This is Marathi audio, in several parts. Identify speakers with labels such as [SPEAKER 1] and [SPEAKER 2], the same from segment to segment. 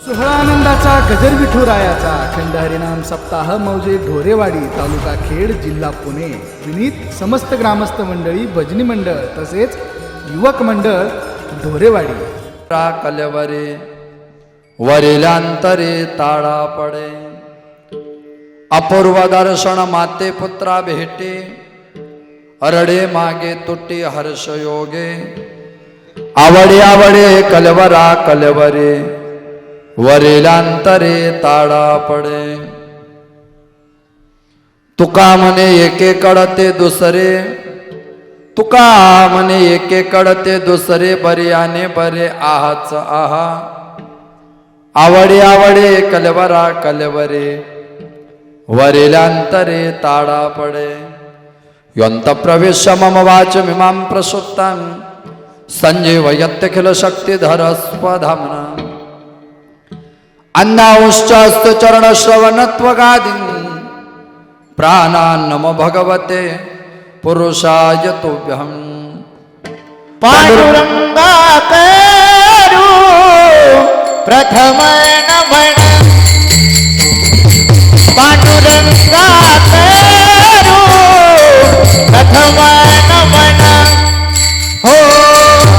[SPEAKER 1] सोहळानंदाचा गजर विठुरायाचा अखंड हरिनाम सप्ताह मौजे ढोरेवाडी तालुका खेड जिल्हा पुणे विनीत समस्त ग्रामस्थ मंडळी भजनी मंडळ तसेच युवक मंडळ ढोरेवाडी
[SPEAKER 2] कलवरे वरिलांतरे ताळा पडे अपूर्व दर्शन माते पुत्रा भेटे अरडे मागे तुटी हर्ष योगे आवडे आवडे कलवरा कलवरे वरिलांतरे ताळा पडे तुका म्हणे एके कडते दुसरे तुका म्हणे एके कडते दुसरे बरे आने बरे आहाच आहा आवडे आवडे कलवरा कलवरे वरिलांतरे ताळा पडे यंत प्रवेश मम वाच मिमां प्रसुप्तां संजीवयत्यखिल शक्तिधर स्वधाम्ना अन्नांश्चास्त चरण श्रवणत्वगादीन् प्राणान् नमो भगवते पुरुषाय तुभ्यं
[SPEAKER 3] पांडुरंगा करू प्रथम नमन पांडुरंगा करू प्रथम नमन हो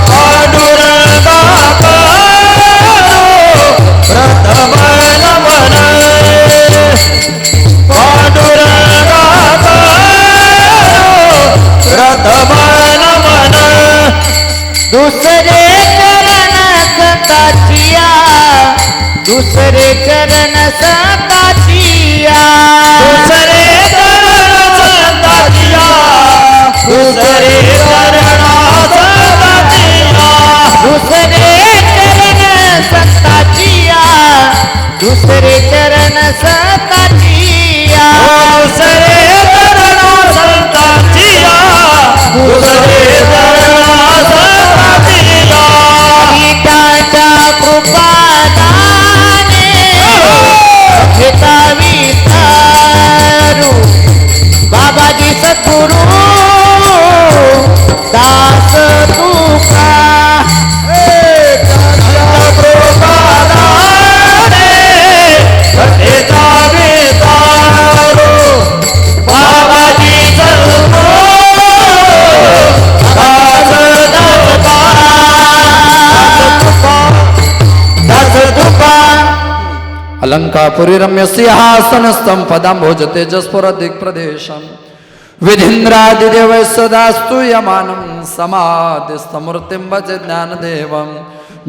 [SPEAKER 3] पांडुरंगा करू प्रथम नमन पांडुरंगा प्रथम नमन दुसरे चरण सताचिया दुसरे चरण सताचिया दुसरे चरण सताचिया दुसरे चरण सताचिया दुसरे चरण सताचिया दुसरे चरण सताचिया दुसरे चरण सताचिया दुसरे चरण सताचिया गीताच्या कृपादाने घेता विस्तारू बाबाजी सद्गुरु दास तुका
[SPEAKER 2] अलंकापुरी रम्य सिंहासनस्थं पदं भोजते जस्फुरदिक् प्रदेशं विधीन्द्रादिदेव सदा स्तूयमानं समाधिस्थमूर्तिं भजे ज्ञानदेवं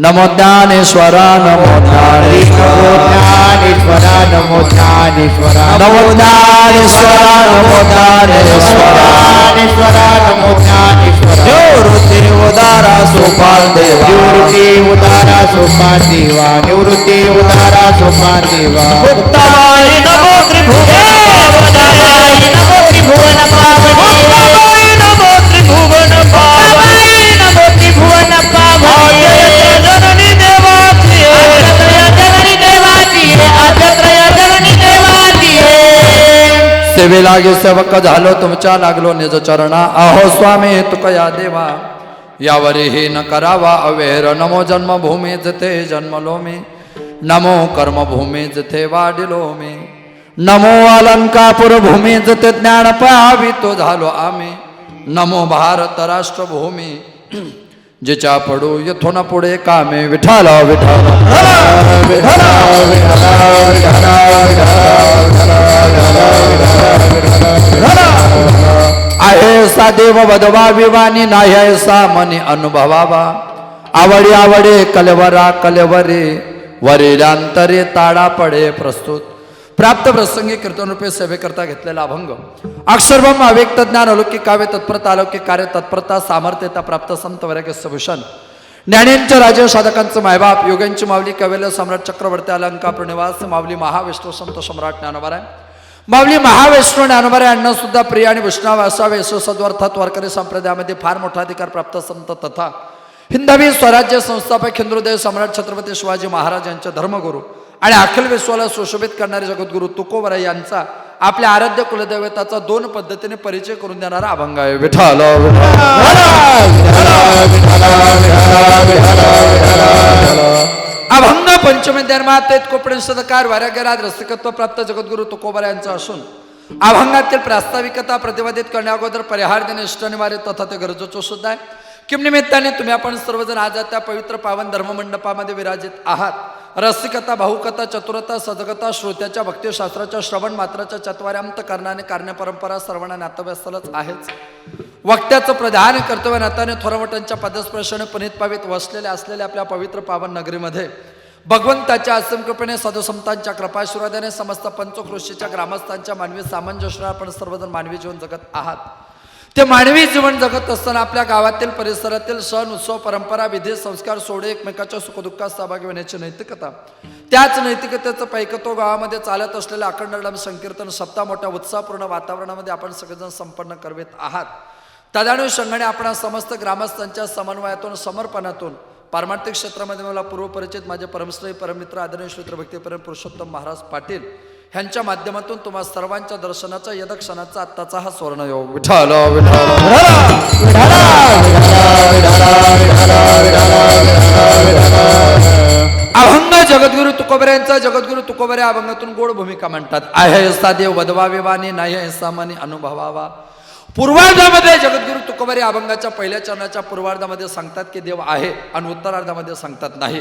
[SPEAKER 2] नमो ज्ञानेश्वरा नमो ज्ञानेश्वरा
[SPEAKER 3] नमो ज्ञानेश्वरा
[SPEAKER 2] नमो ज्ञानेश्वरा नमो ज्ञानेश्वरा
[SPEAKER 3] नमो ज्ञानेश्वरा
[SPEAKER 2] निवृत्ति उदारा सोपान देवा
[SPEAKER 3] निवृत्ति उदारा सोपान देवा निवृत्ति उदारा सोपान देवा
[SPEAKER 2] उत्तमाय नमो त्रिभुवन
[SPEAKER 3] उत्तमाय नमो त्रिभुवन पावने
[SPEAKER 2] नमो त्रिभुवन
[SPEAKER 3] उत्तमाय नमो त्रिभुवन पावने
[SPEAKER 2] जननी देवाची
[SPEAKER 3] जननी देवाची आजत्रय जननी देवाची
[SPEAKER 2] सेवे लागे सेवक झालो तुमच्या लागलो निज चरणा अहो स्वामी तुकया देवा यावरी हे न करावा अवेर नमो जन्मभूमी जते जन्मलो मी नमो कर्मभूमी जथे वाढिलो मी नमो अलंकापुर भूमी जते ज्ञान पावी तो झालो आम्ही नमो भारत राष्ट्रभूमी जिच्या पडू यथोन पुढे कामे विठाल विठाल आहे सा देव वधवा विवानी नाही ऐसा मनी अनुभवावा आवडी आवडे कलवरा कलवरे वरिलांतरे ताडा पडे प्रस्तुत प्राप्त प्रसंगी कीर्तन रूपे सेवेकरता घेतलेला अभंग अक्षरब्रह्म अव्यक्त ज्ञान अलौकिक काव्य तत्परता अलौकिक कार्य तत्परता सामर्थ्यता प्राप्त संत वैराग्य भूषण ज्ञानींच्या राजे साधकांचं मायबाप योग्यांची माऊली कवेल सम्राट चक्रवर्ती अलंकापुर निवास माऊली महाविष्णू संत सम्राट ज्ञानोबाराय माऊली महाविष्णू ज्ञानोबाराय सुद्धा प्रिय आणि वैष्णव असावे सद्वर्थात वारकरी संप्रदायामध्ये फार मोठा अधिकार प्राप्त संत तथा हिंदवी स्वराज्य संस्थापक हिंदुदेव सम्राट छत्रपती शिवाजी महाराज यांचे धर्मगुरू आणि अखिल विश्वाला सुशोभित करणारे जगद्गुरू तुकोबराय यांचा आपल्या आराध्य कुलदैवताचा 2 पद्धतीने परिचय करून देणारा अभंग आहे. विठ्ठल अभंग पंचमी धर्मात कोपणेश्वरकार वाऱ्यागराज रसिकत्व प्राप्त जगद्गुरु तुकोबार यांचा असून अभंगातील प्रास्ताविकता प्रतिपादित करण्या अगोदर परिहार देणे इष्ट निवारे तथा ते गरजेचं सुद्धा आहे. किम निमित्ताने तुम्ही आपण सर्वजण आज त्या पवित्र पावन धर्ममंडपामध्ये विराजित आहात. रसिकता, भाऊकता, चतुरता, सजगता, श्रोत्याच्या भक्तिशास्त्राच्या श्रवण मात्राच्या चत्वार्यांत कारणाने कार्य परंपरा सर्वांना नातव्यस्थलच आहेच. वक्त्याचं प्रधान कर्तव्य नाताने थोरामठांच्या पदस्पर्शाने पुनीत पावित वसलेल्या असलेल्या आपल्या पवित्र पावन नगरीमध्ये भगवंताच्या असीम कृपेने साधुसंतांच्या कृपाशीर्वादाने समस्त पंचक्रोशीच्या ग्रामस्थांच्या मानवी सामंजस्याने आपण सर्वजण मानवी जीवन जगत आहात. ते मानवी जीवन जगत असताना आपल्या गावातील परिसरातील सण उत्सव परंपरा विधी संस्कार सोडे एकमेकाच्या सुखदुःखात सहभागी होण्याची नैतिकता, त्याच नैतिकतेचं पैकत्व गावामध्ये चालत असलेल्या अखंड संकीर्तन सप्ताह मोठ्या उत्साहपूर्ण वातावरणामध्ये आपण सगळेजण संपन्न करवित आहात. तदानुषंगाने आपण समस्त ग्रामस्थांच्या समन्वयातून समर्पणातून पारमार्थिक क्षेत्रामध्ये मला पूर्वपरिचित माझे परमश्रेय परमित्र आदरणीय श्री भक्तीपरम पुरुषोत्तम महाराज पाटील ह्यांच्या माध्यमातून तुम्हा सर्वांच्या दर्शनाचा यदक्षणाचा आत्ताचा हा स्वर्णयोग. विठ्ठल अभंग जगद्गुरु तुकोबरे यांचा जगद्गुरु तुकोबरे अभंगातून गोड भूमिका म्हणतात. आहे असा देव वदवावे वाणी, नाही असा मनी अनुभवावा. पूर्वार्धामध्ये जगद्गुरु तुकोबरे अभंगाच्या पहिल्या चरणाच्या पूर्वार्धामध्ये सांगतात की देव आहे आणि उत्तरार्धामध्ये सांगतात नाही.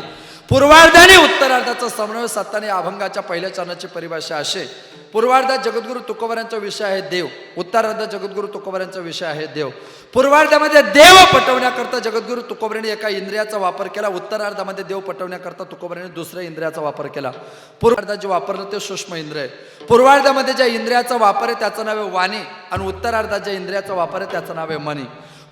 [SPEAKER 2] पूर्वार्धाने उत्तरार्धाचा समन्वय साधताना अभंगाच्या पहिल्या चरणाची परिभाषा असे. पूर्वार्धात जगद्गुरु तुकोबऱ्यांचा विषय आहे देव, उत्तरार्धात जगद्गुरु तुकोबऱ्यांचा विषय आहे देव. पूर्वार्धामध्ये देव पटवण्याकरता जगद्गुरु तुकोबऱ्यांनी एका इंद्रियाचा वापर केला, उत्तरार्धामध्ये देव पटवण्याकरता तुकोबऱ्यांनी दुसऱ्या इंद्रियाचा वापर केला. पूर्वार्धात जे वापरलं ते सूक्ष्म इंद्रिय. पूर्वार्धामध्ये ज्या इंद्रियाचा वापर आहे त्याचं नाव आहे वाणी आणि उत्तरार्धात ज्या इंद्रियाचा वापर आहे त्याचं नाव आहे मनी.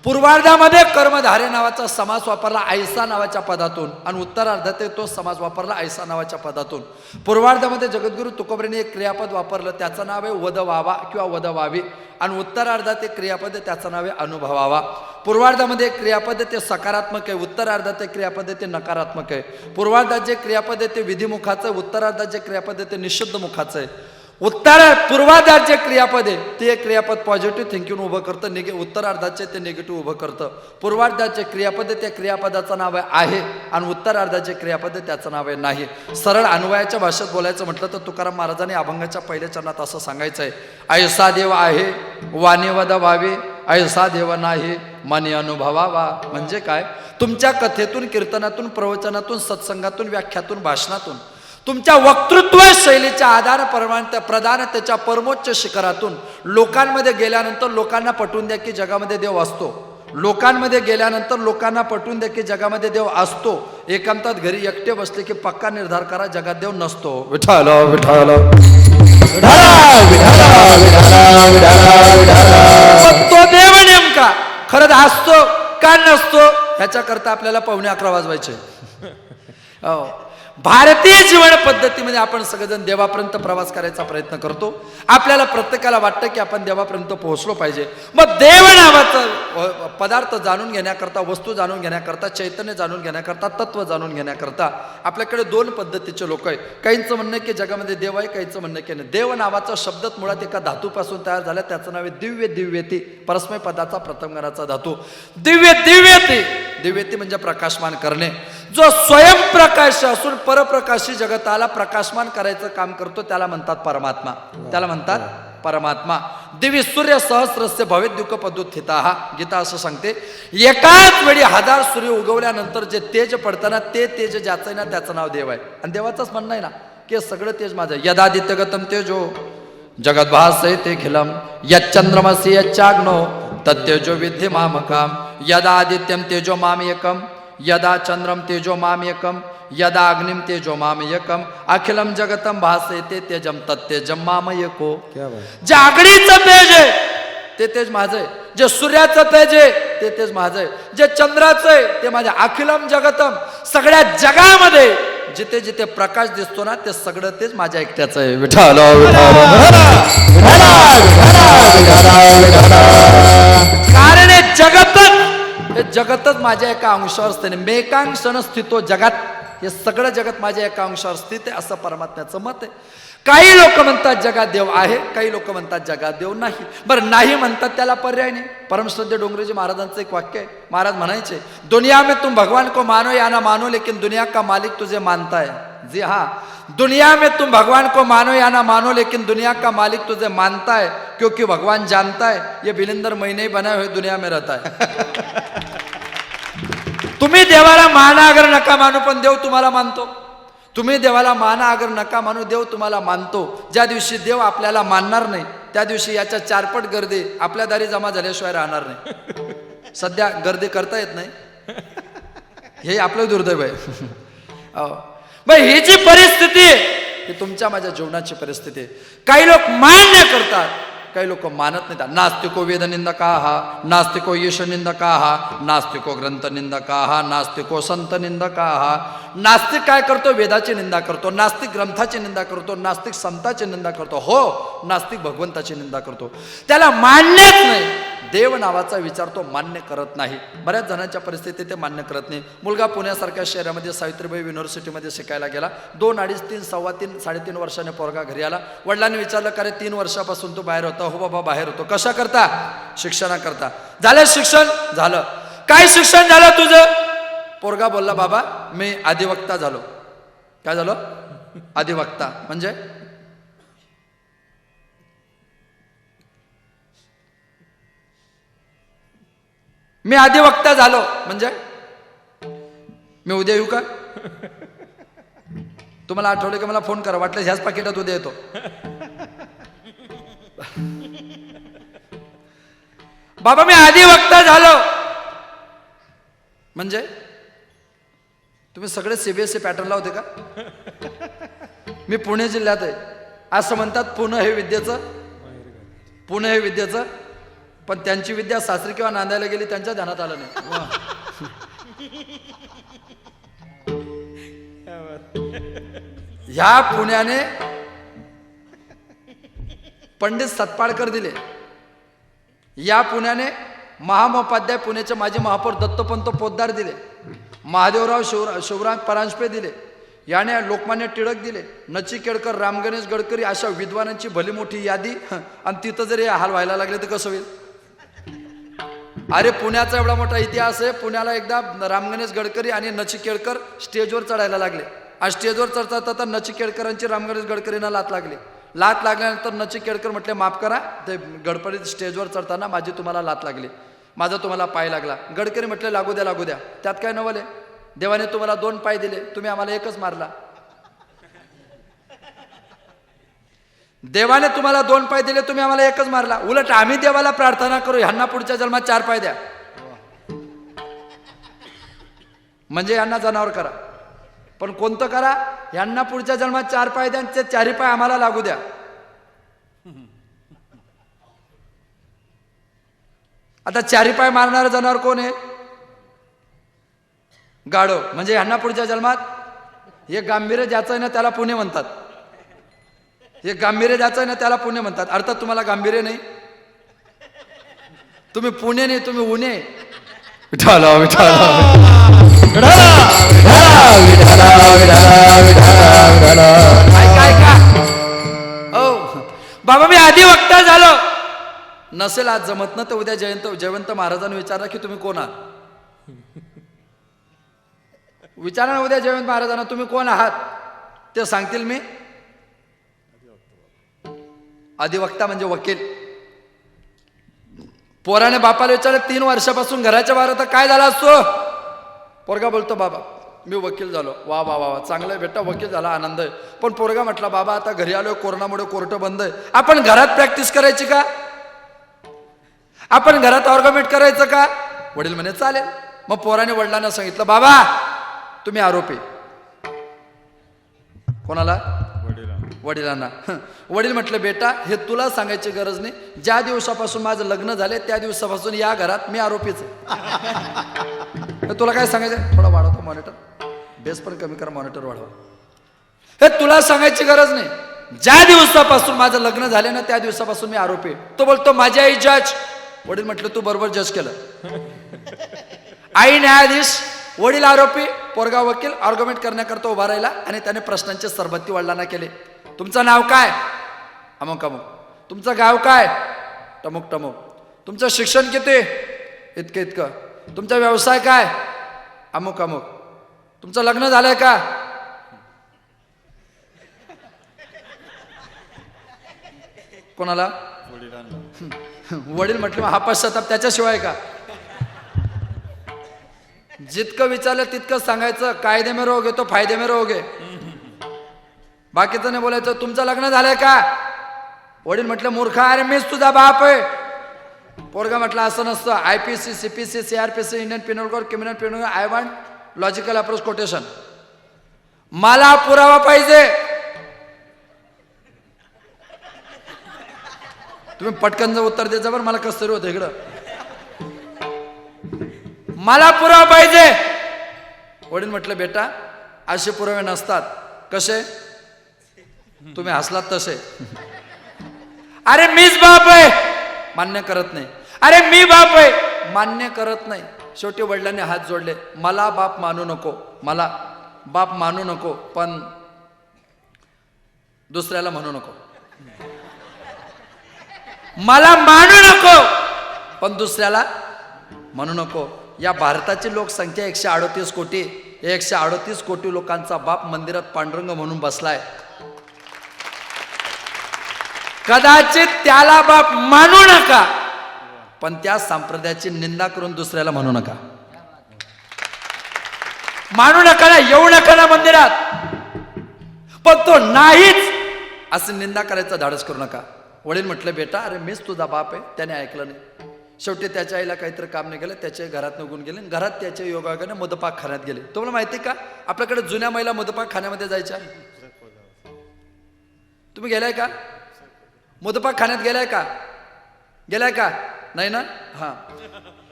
[SPEAKER 2] पूर्वार्धामध्ये कर्मधारे नावाचा समास वापरला ऐसा नावाच्या पदातून आणि उत्तरार्धात तो समास वापरला ऐसा नावाच्या पदातून. पूर्वार्धामध्ये जगद्गुरु तुकोबऱ्यांनी एक क्रियापद वापरलं त्याचं नाव आहे वदवावा किंवा वदवावी आणि उत्तरार्धात एक क्रियापद आहे त्याचं नाव आहे अनुभवावा. पूर्वार्धामध्ये एक क्रियापद आहे ते सकारात्मक आहे, उत्तरार्धात एक क्रियापद आहे ते नकारात्मक आहे. पूर्वार्धात जे क्रियापद आहे ते विधिमुखाचं आहे, उत्तरार्धात जे क्रियापद आहे ते निषिद्ध मुखाचं आहे. पूर्वार्धात जे क्रियापद आहे ते क्रियापद पॉझिटिव्ह थिंकिंग उभं करतं, उत्तरार्धाचे ते निगेटिव्ह उभं करतं. पूर्वार्धाचे क्रियापद आहे त्या क्रियापदाचं नाव आहे आणि उत्तरार्धाचे क्रियापद आहे त्याचं नाव आहे नाही. सरळ अन्वयाच्या भाषेत बोलायचं म्हटलं तर तुकाराम महाराजांनी अभंगाच्या पहिल्या चरणात असं सांगायचं आहे. ऐसा देव आहे वाणी वदवावे, ऐसा देव नाही मनी अनुभवावा. म्हणजे काय? तुमच्या कथेतून, कीर्तनातून, प्रवचनातून, सत्संगातून, व्याख्यातून, भाषणातून, तुमच्या वक्तृत्व शैलीच्या आदान प्रदानतेच्या परमोच्च शिखरातून लोकांमध्ये गेल्यानंतर लोकांना पटवून द्या की जगामध्ये देव असतो. लोकांमध्ये गेल्यानंतर लोकांना पटवून द्या की जगामध्ये देव असतो. एकांतात घरी एकटे बसले की पक्का निर्धार करा जगात देव नसतो. विठ्ठल विठ्ठल तो देव नेमका खरंच असतो का नसतो ह्याच्याकरता आपल्याला 11:15 वाजवायचे. भारतीय जीवन पद्धतीमध्ये आपण सगळेजण देवापर्यंत प्रवास करायचा प्रयत्न करतो. आपल्याला प्रत्येकाला वाटतं की आपण देवापर्यंत पोहोचलो पाहिजे. मग देव नावाचा पदार्थ जाणून घेण्याकरता, वस्तू जाणून घेण्याकरता, चैतन्य जाणून घेण्याकरता, तत्व जाणून घेण्याकरता आपल्याकडे 2 पद्धतीचे लोक आहे. काहींचं म्हणणं आहे की जगामध्ये देव आहे, काहींचं म्हणणं की नाही. देव नावाचा शब्दच मुळात एका धातूपासून तयार झाला, त्याचं नाव आहे दिव्य. दिव्यती परस्मय पदाचा प्रथम गणाचा धातू. दिव्य दिव्यती, दिव्यती म्हणजे प्रकाशमान करणे. जो स्वयंप्रकाश असून परप्रकाशी जगताला प्रकाशमान करायचं काम करतो त्याला म्हणतात परमात्मा. त्याला म्हणतात परमात्मा. दिव्य सूर्य सहस्रस्य भवेत द्युक पदुत्थिता. गीता असं सांगते एकाच वेळी 1000 सूर्य उगवल्यानंतर जे तेज पडताना ते तेज ज्याचं आहे ना त्याचं नाव देव आहे. आणि देवाचंच म्हणणं आहे ना की सगळं तेज माझं आहे. यदादित्यगतम तेजो जगद्भासय ते खिलम यच्चंद्रमसि यच्चाग्नो तत्तेजो विद्धि मामकाम यदादित्यम तेजो माम एकम यदा चंद्रम तेजो माम एकम यदा अग्निम तेजो माम एकम अखिलम जगतम भासयते तेजम तत्तेजम माम एको. जे अग्नीचं तेज आहे ते तेज माझं आहे, जे सूर्याचं तेज आहे ते तेज माझं आहे, जे चंद्राचं आहे ते माझ्या. अखिलम जगतम सगळ्या जगामध्ये जिथे जिथे प्रकाश दिसतो ना ते सगळं तेच माझ्या एकट्याचं आहे. विठ्ठल कारण हे जगतच हे जगतच माझ्या एका अंशावर स्थित आहे. मेकांक्षण स्थितो जगात, हे सगळं जगत माझ्या एका अंशावर स्थित आहे असं परमात्म्याचं मत आहे. काही लोक म्हणतात जगात देव आहे, काही लोक म्हणतात जगात देव नाही. बरं नाही म्हणतात त्याला पर्याय नाही. परमश्रद्धे डोंगरेजी महाराजांचं एक वाक्य आहे. महाराज म्हणायचे, दुनिया में तुम भगवान को मानो या ना मानो लेकिन दुनिया का मालिक तुझे मानता है. जी हाँ, दुनिया में तुम भगवान को मानो या ना मानो लेकिन दुनिया का मालिक तुझे मानता है, क्योंकि भगवान जानता है ये बिलिंदर महीने ही बनाए हुए दुनिया में रहता है. तुम्ही देवाला माना अगर नका मानू, पण देव तुम्हाला मानतो. तुम्ही देवाला माना अगर नका मानू, देव तुम्हाला मानतो. ज्या दिवशी देव आपल्याला मानणार नाही त्या दिवशी याच्या चारपट गर्दी आपल्या दारी जमा झाल्याशिवाय राहणार नाही. सध्या गर्दी करता येत नाही, हे आपलं दुर्दैव आहे. ही जी परिस्थिती आहे ही तुमच्या माझ्या जीवनाची परिस्थिती आहे. काही लोक मान्य करतात, काही लोक मानत नाही. नास्तिको वेद निंदकाः, नास्तिको ईश निंदकाः, नास्तिको ग्रंथ निंदकाः, नास्तिको संत निंदकाः. नास्तिक काय करतो? वेदाची निंदा करतो. नास्तिक ग्रंथाची निंदा करतो. नास्तिक संताची निंदा करतो. हो, नास्तिक भगवंताची निंदा करतो. त्याला मान्यच नाही. देव नावाचा विचार तो मान्य करत नाही. बऱ्याच जणांच्या परिस्थितीत ते मान्य करत नाही. मुलगा पुण्यासारख्या शहरामध्ये सावित्रीबाई युनिव्हर्सिटीमध्ये शिकायला गेला. 2, 2.5, 3, 3.25, 3.5 वर्षाने पोरगा घरी आला. वडिलांनी विचारलं, का रे 3 वर्षापासून तो बाहेर होता? हो बाबा बाहेर होतो. कशा करता? शिक्षणाकरता. झालं शिक्षण? झालं. काय शिक्षण झालं तुझं? पोरगा बोलला, बाबा मी अधिवक्ता झालो. काय झालो? अधिवक्ता म्हणजे मी अधिवक्ता झालो म्हणजे मी उद्या येऊ का? तुम्हाला आठवलं की मला फोन करा, वाटलं ह्याच पाकिटात उद्या येतो. बाबा मी अधिवक्ता झालो म्हणजे तुम्ही सगळे सीबीएसई पॅटर्नला होते का? मी पुणे जिल्ह्यात आहे असं म्हणतात. पुणे हे विद्येचं, पण त्यांची विद्या सासरी किंवा नांदायला गेली त्यांच्या ध्यानात आलं नाही. ह्या पुण्याने पंडित सतपाळकर दिले. या पुण्याने महामहोपाध्याय पुण्याचे माजी महापौर दत्तपंत पोद्दार दिले. महादेवराव शिवराम परांजपे दिले. याने लोकमान्य टिळक दिले. नचिकेळकर, राम गणेश गडकरी अशा विद्वानांची भली मोठी यादी. आणि तिथं जर हे हाल व्हायला लागले तर कसं होईल? अरे पुण्याचा एवढा मोठा इतिहास आहे. पुण्याला एकदा राम गणेश गडकरी आणि नचिकेळकर स्टेजवर चढायला लागले. आणि स्टेजवर चढता नचिकेळकरांची राम गणेश गडकरींना लात लागली. लात लागल्यानंतर नचिकेळकर म्हटले, माफ करा, ते गडपडीत स्टेजवर चढताना माझी तुम्हाला लात लागली, माझा तुम्हाला पाय लागला. गडकरी म्हटले, लागू द्या, त्यात काय नवल आहे? देवाने तुम्हाला 2 पाय दिले, तुम्ही आम्हाला एकच मारला. देवाने तुम्हाला 2 पाय दिले, तुम्ही आम्हाला एकच मारला. उलट आम्ही देवाला प्रार्थना करू, ह्यांना पुढच्या जन्मात 4 पाय द्या, म्हणजे यांना जनावर करा. पण कोणतं करा? यांना पुढच्या जन्मात 4 पाय द्या, ते 4 पाय आम्हाला लागू द्या. आता 4 पाय मारणारं जनावर कोण आहे? गाढव. म्हणजे ह्यांना पुढच्या जन्मात हे गांभीर्य ज्याचं आहे ना त्याला पुण्य म्हणतात. हे गांभीर्य ज्याचं आहे ना त्याला पुण्य म्हणतात. अर्थात तुम्हाला गांभीर्य नाही, तुम्ही पुणे नाही, तुम्ही उणे. विठाला ऐका. ओ बाबा मी अधिवक्ता झालो. नसेल आज जमत ना तर उद्या जयवंत महाराजांनी विचारला की तुम्ही कोण आहात? विचारा ना उद्या जयवंत महाराजांना, तुम्ही कोण आहात? ते सांगतील मी अधिवक्ता म्हणजे वकील. पोराने बापाला विचारलं, 3 वर्षापासून घराच्या बाहेर होता, काय झाला असतो? पोरगा बोलतो, बाबा मी वकील झालो. वा वा वा, चांगलं आहे बेटा, वकील झाला, आनंद आहे. पण पोरगा म्हटला, बाबा आता घरी आलोय, कोरोनामुळे कोर्ट बंद आहे, आपण घरात प्रॅक्टिस करायची का? आपण घरात ऑर्ग्युमेंट करायचं का? वडील म्हणे चालेल. मग पोराने वडिलांना सांगितलं, बाबा तुम्ही आरोपी. कोणाला? वडिलांना. वडील म्हटलं, बेटा हे तुला सांगायची गरज नाही, ज्या दिवसापासून माझं लग्न झाले त्या दिवसापासून या घरात मी आरोपीच आहे. तुला काय सांगायचं? थोडा वाढवतो मॉनिटर, बेस पण कमी करा, मॉनिटर वाढवा. हे तुला सांगायची गरज नाही, ज्या दिवसापासून माझं लग्न झाले ना त्या दिवसापासून मी आरोपी. तो बोलतो, माझी आई जज. वडील म्हटलं, तू बरोबर जज केलं. आई न्यायाधीश, वडील आरोपी, पोरगा वकील आर्ग्युमेंट करण्याकरता उभा राहिला आणि त्याने प्रश्नांचे सरबत्ती वडिलांना केले. तुमचं नाव काय? अमुक अमुक. तुमचं गाव काय? टमुक टमुक. तुमचं शिक्षण किती? इतकं इतकं. तुमचा व्यवसाय काय? अमुक अमुक. तुमचं लग्न झालंय का? कोणाला? वडील म्हटले हा पश्चाताप त्याच्याशिवाय का? जितकं विचारलं तितकं सांगायचं. कायदे में रहोगे तो फायदे में रहोगे. बाकीचं नाही बोलायचं. तुमचं लग्न झालंय का? वडील म्हटलं मूर्खा, अरे मीच तुझा बाप आहे. पोरगा म्हटलं असं नसतं. IPC CPC CRPC Indian Pinal code criminal Pinal. I want logical approach quotation. मला पुरावा पाहिजे. तुम्ही पटकन जर उत्तर द्यायचं बरं, मला कसं तरी होतं इकडं. मला पुरावा पाहिजे. वडील म्हटलं बेटा असे पुरावे नसतात. कसे? तुम्ही हसलात तसे. अरे मीच बाप आहे. मान्य करत नाही. अरे मी बाप आहे. मान्य करत नाही. शेवटी वडिलांनी हात जोडले. मला बाप मानू नको, मला बाप मानू नको, पण दुसऱ्याला म्हणू नको. मला मानू नको पण दुसऱ्याला म्हणू नको. या भारताची लोकसंख्या 138 कोटी. 138 कोटी लोकांचा बाप मंदिरात पांडुरंग म्हणून बसलाय. कदाचित त्याला बाप मानू नका, पण त्या संप्रदायाची निंदा करून दुसऱ्याला म्हणू नका. मानू नका ना, येऊ नका ना मंदिरात, पण तो नाहीच असं निंदा करायचं धाडस करू नका. वडील म्हटलं बेटा अरे मीच तुझा बाप आहे. त्याने ऐकलं नाही. शेवटी त्याच्या आईला काहीतरी काम नाही केलं. त्याच्या घरात निघून गेले. घरात त्याच्या योगायोगाने मदपाक खाण्यात गेले. तुम्हाला माहिती का आपल्याकडे जुन्या महिला मदपाक खाण्यामध्ये जायच्या? तुम्ही गेलाय का? मदपाक खाण्यात गेलाय का? गेलाय का? नाही ना? हा,